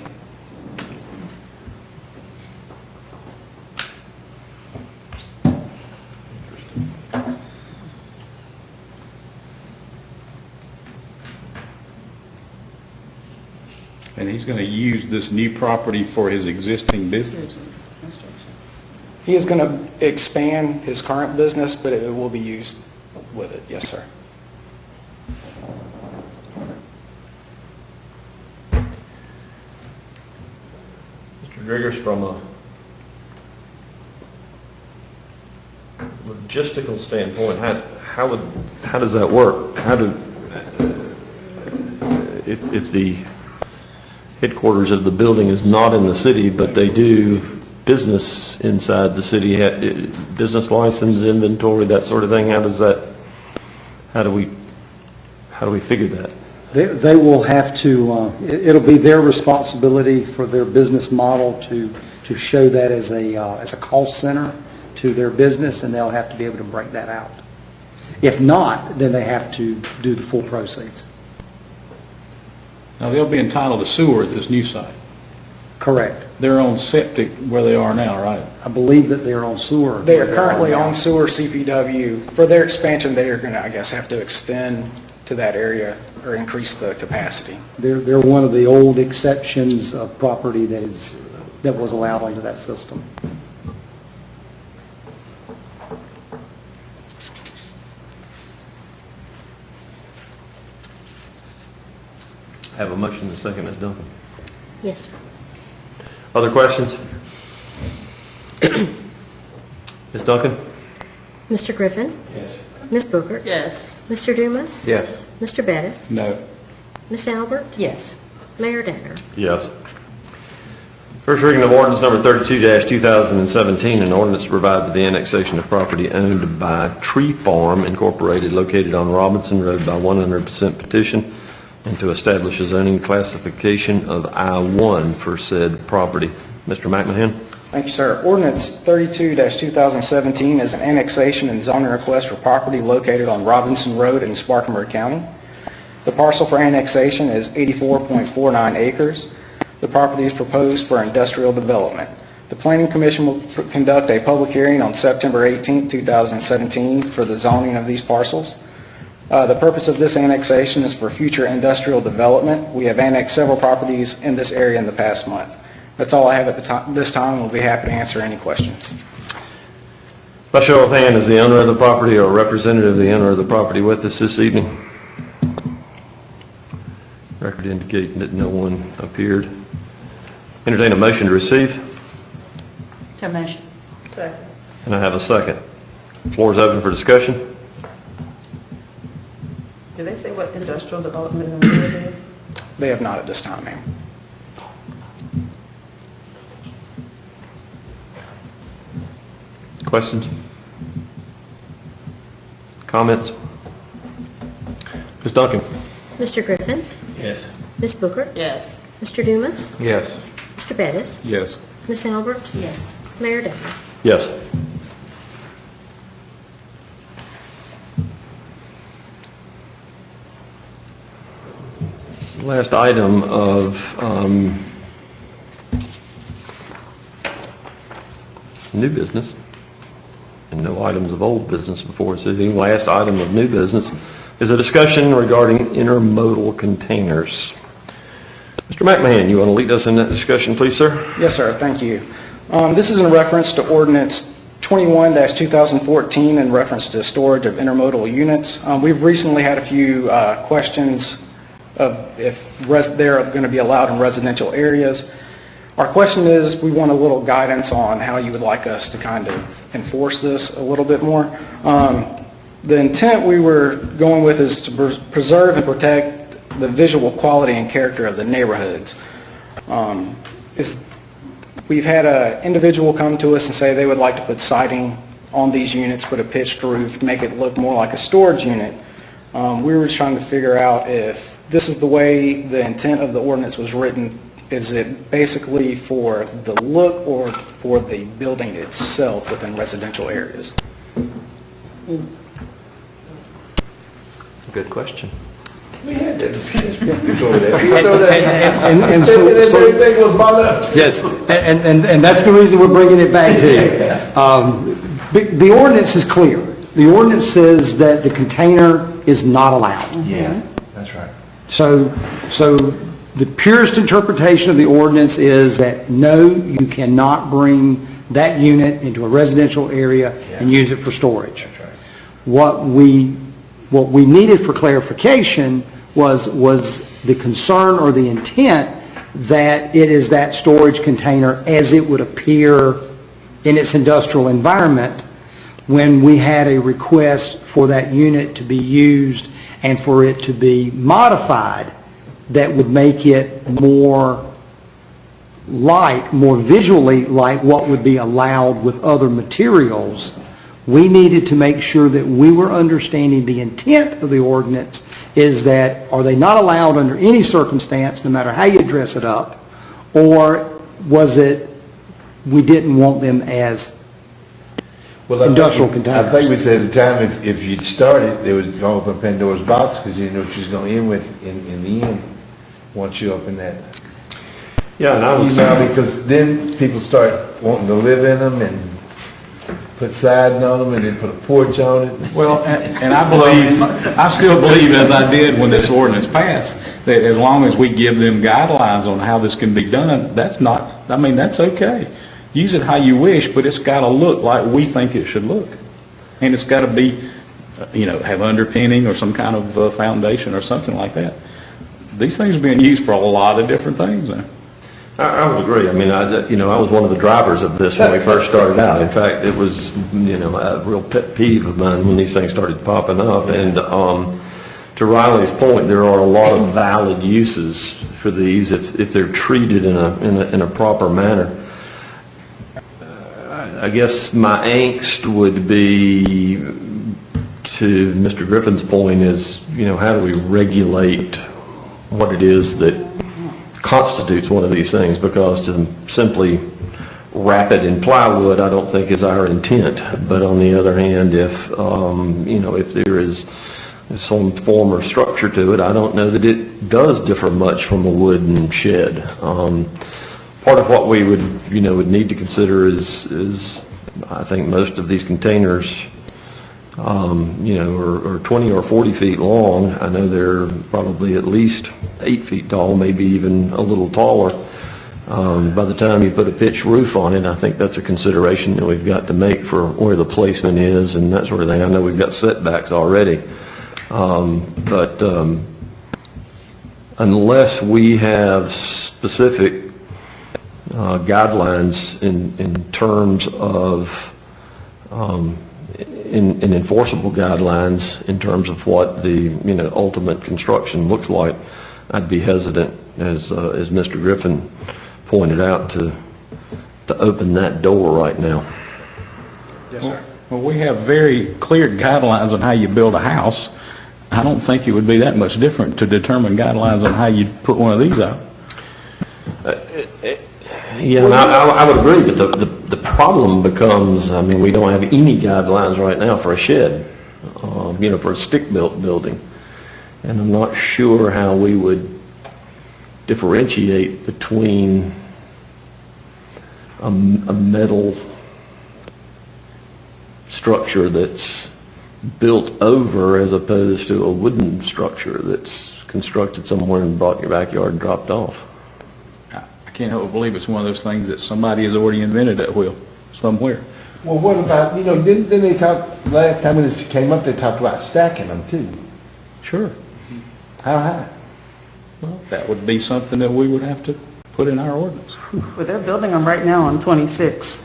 And he's going to use this new property for his existing business? He is going to expand his current business, but it will be used with it. Yes, sir. Mr. Driggers, from a logistical standpoint, how does that work? If the headquarters of the building is not in the city, but they do business inside the city, business license, inventory, that sort of thing, how do we figure that? They will have to, it'll be their responsibility for their business model to show that as a cost center to their business, and they'll have to be able to break that out. If not, then they have to do the full proceeds. Now, they'll be entitled to sewer at this new site. Correct. They're on septic where they are now, right? I believe that they're on sewer. They are currently on sewer. CPW. For their expansion, they are going to, I guess, have to extend to that area or increase the capacity. They're one of the old exceptions of property that was allowed under that system. Have a motion and a second, Ms. Duncan. Yes, sir. Other questions? Ms. Duncan? Mr. Griffin? Yes. Ms. Booker? Yes. Mr. Dumas? Yes. Mr. Bettis? No. Ms. Albert? Yes. Mayor Danner? Yes. First reading of ordinance number 32-2017, an ordinance to provide for the annexation of property owned by Tree Farm Incorporated located on Robinson Road by 100% petition, and to establish a zoning classification of I-1 for said property. Mr. McMahon? Thank you, sir. Ordinance 32-2017 is an annexation and zoning request for property located on Robinson Road in Spartanburg County. The parcel for annexation is 84.49 acres. The property is proposed for industrial development. The Planning Commission will conduct a public hearing on September 18, 2017 for the zoning of these parcels. The purpose of this annexation is for future industrial development. We have annexed several properties in this area in the past month. That's all I have at this time. We'll be happy to answer any questions. By show of hand, is the owner of the property or a representative of the owner of the property with us this evening? Record indicating that no one appeared. Entertain a motion to receive. So motion. Second. And I have a second. Floor is open for discussion. Did they say what industrial development is going to do? They have not at this time, ma'am. Questions? Comments? Ms. Duncan? Mr. Griffin? Yes. Ms. Booker? Yes. Mr. Dumas? Yes. Mr. Bettis? Yes. Ms. Albert? Yes. Mayor Danner? Yes. Last item of new business, and no items of old business before us. The last item of new business is a discussion regarding intermodal containers. Mr. McMahon, you want to lead us in that discussion, please, sir? Yes, sir, thank you. This is in reference to ordinance 21-2014 in reference to storage of intermodal units. We've recently had a few questions of if they're going to be allowed in residential areas. Our question is, we want a little guidance on how you would like us to kind of enforce this a little bit more. The intent we were going with is to preserve and protect the visual quality and character of the neighborhoods. We've had an individual come to us and say they would like to put siding on these units, put a pitched roof, make it look more like a storage unit. We were just trying to figure out if this is the way the intent of the ordinance was written. Is it basically for the look or for the building itself within residential areas? Good question. We had that discussion before that. And so, Everything was brought up. yes, and that's the reason we're bringing it back to you. The ordinance is clear. The ordinance says that the container is not allowed. Yeah, that's right. So the purest interpretation of the ordinance is that no, you cannot bring that unit into a residential area and use it for storage. That's right. What we needed for clarification was the concern or the intent that it is that storage container as it would appear in its industrial environment when we had a request for that unit to be used and for it to be modified that would make it more visually like what would be allowed with other materials. We needed to make sure that we were understanding the intent of the ordinance is that are they not allowed under any circumstance, no matter how you dress it up, or was it we didn't want them as industrial containers? I think we said at the time if you'd started, they was going to open Pandora's box because you didn't know what you was going to end with in the end once you open that. Yeah, and I was... because then people start wanting to live in them and put siding on them and then put a porch on it. Well, and I still believe, as I did when this ordinance passed, that as long as we give them guidelines on how this can be done, that's okay. Use it how you wish, but it's got to look like we think it should look. And it's got to be, have underpinning or some kind of foundation or something like that. These things are being used for a lot of different things now. I would agree. I mean, I was one of the drivers of this when we first started out. In fact, it was, a real pet peeve of mine when these things started popping up. And to Riley's point, there are a lot of valid uses for these if they're treated in a proper manner. I guess my angst would be, to Mr. Griffin's point, is, how do we regulate what it is that constitutes one of these things? Because to simply wrap it in plywood, I don't think is our intent. But on the other hand, if if there is some form or structure to it, I don't know that it does differ much from a wooden shed. Part of what we would need to consider is I think most of these containers are 20 or 40 feet long. I know they're probably at least 8 feet tall, maybe even a little taller. By the time you put a pitched roof on it, I think that's a consideration that we've got to make for where the placement is and that sort of thing. I know we've got setbacks already. But unless we have specific guidelines in terms of in enforceable guidelines in terms of what the ultimate construction looks like, I'd be hesitant, as Mr. Griffin pointed out, to open that door right now. Yes, sir. Well, we have very clear guidelines on how you build a house. I don't think it would be that much different to determine guidelines on how you put one of these out. Yeah, and I would agree, but the problem becomes, I mean, we don't have any guidelines right now for a shed, for a stick-built building. And I'm not sure how we would differentiate between a metal structure that's built over as opposed to a wooden structure that's constructed somewhere and brought in your backyard and dropped off. I can't help but believe it's one of those things that somebody has already invented that wheel somewhere. Well, what about, didn't they talk, last time when this came up, they talked about stacking them too? Sure. How high? Well, that would be something that we would have to put in our ordinance. Well, they're building them right now on 26.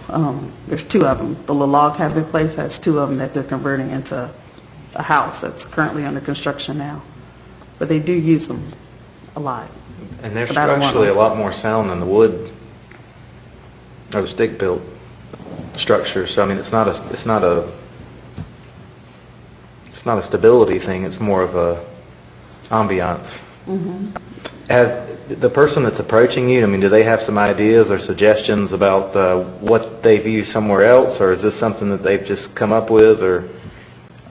There's two of them. The little log cabin place has two of them that they're converting into a house that's currently under construction now. But they do use them a lot. And they're But I don't want structurally a them. lot more sound than the wood or the stick-built structure. So I mean, it's not a stability thing. It's more of a ambiance. The person that's approaching you, I mean, do they have some ideas or suggestions about what they view somewhere else, or is this something that they've just come up with, or?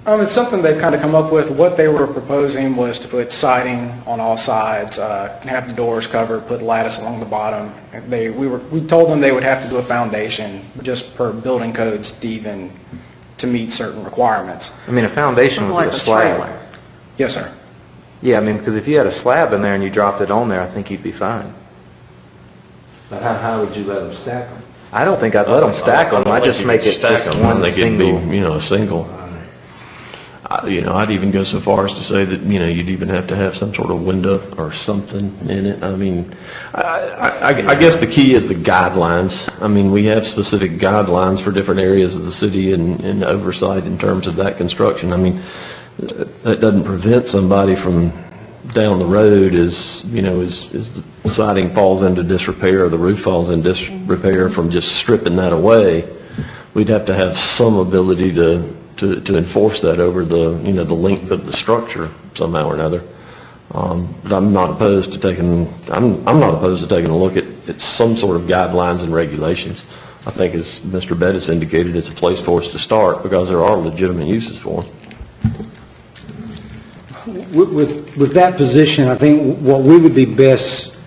It's something they've kind of come up with. What they were proposing was to put siding on all sides, have the doors covered, put lattice along the bottom. We told them they would have to do a foundation just per building codes to meet certain requirements. I mean, a foundation would be a slab. trailer. Yes, sir. Yeah, I mean, because if you had a slab in there and you dropped it on there, I think you'd be fine. But how high would you let them stack them? I don't think I'd let them stack them. I just make it just one They could be, single. a single. I'd even go so far as to say that, you'd even have to have some sort of window or something in it. I mean, I guess the key is the guidelines. I mean, we have specific guidelines for different areas of the city and oversight in terms of that construction. I mean, that doesn't prevent somebody from down the road as the siding falls into disrepair or the roof falls in disrepair from just stripping that away. We'd have to have some ability to enforce that over the length of the structure somehow or another. But I'm not opposed to taking a look at some sort of guidelines and regulations. I think, as Mr. Bettis indicated, it's a place for us to start because there are legitimate uses for them. With that position, I think what we would be best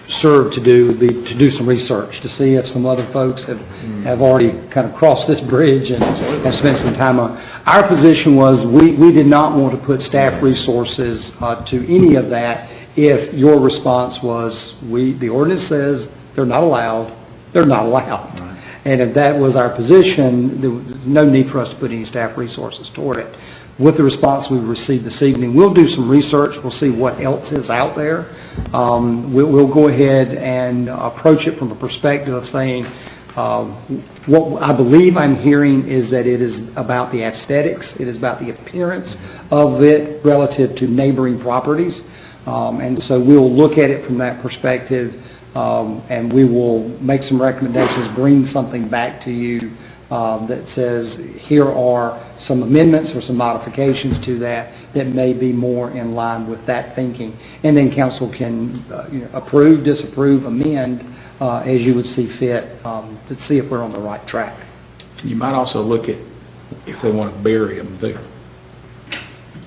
served to do would be to do some research, to see if some other folks have already kind of crossed this bridge and have spent some time on. Our position was we did not want to put staff resources to any of that if your response was, the ordinance says they're not allowed, they're not allowed. Right. And if that was our position, there was no need for us to put any staff resources toward it. With the response we received this evening, we'll do some research. We'll see what else is out there. We'll go ahead and approach it from a perspective of saying, what I believe I'm hearing is that it is about the aesthetics. It is about the appearance of it relative to neighboring properties. And so we'll look at it from that perspective, and we will make some recommendations, bring something back to you that says here are some amendments or some modifications to that may be more in line with that thinking. And then council can approve, disapprove, amend as you would see fit to see if we're on the right track. You might also look at if they want to bury them there.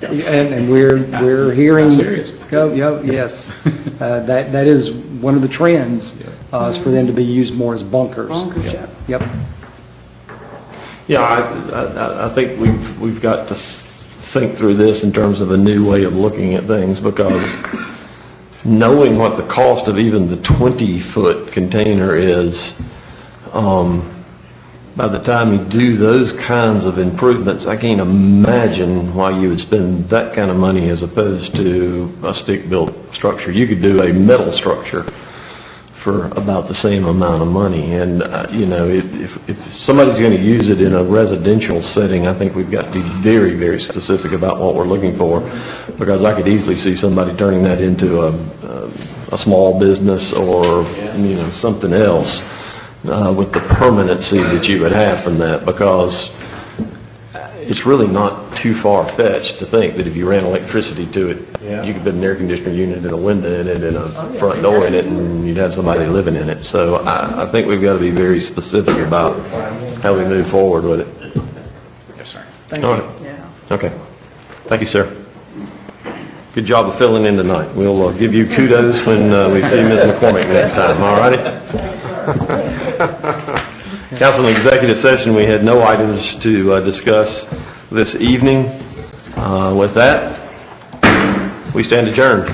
And we're hearing. Serious. Yes, that is one of the trends is for them to be used more as bunkers. Yep. Yeah, I think we've got to think through this in terms of a new way of looking at things, because knowing what the cost of even the 20-foot container is, by the time you do those kinds of improvements, I can't imagine why you would spend that kind of money as opposed to a stick-built structure. You could do a metal structure for about the same amount of money. And, if somebody's going to use it in a residential setting, I think we've got to be very, very specific about what we're looking for, because I could easily see somebody turning that into a small business or, something else with the permanency that you would have from that, because it's really not too far-fetched to think that if you ran electricity to it, you could put an air conditioner unit and a window in it and a front door in it, and you'd have somebody living in it. So I think we've got to be very specific about how we move forward with it. Yes, sir. Thank All you. right. Yeah. Okay. Thank you, sir. Good job of filling in tonight. We'll give you kudos when we see Ms. McCormick next time, all righty? Council, in executive session, we had no items to discuss this evening. With that, we stand adjourned.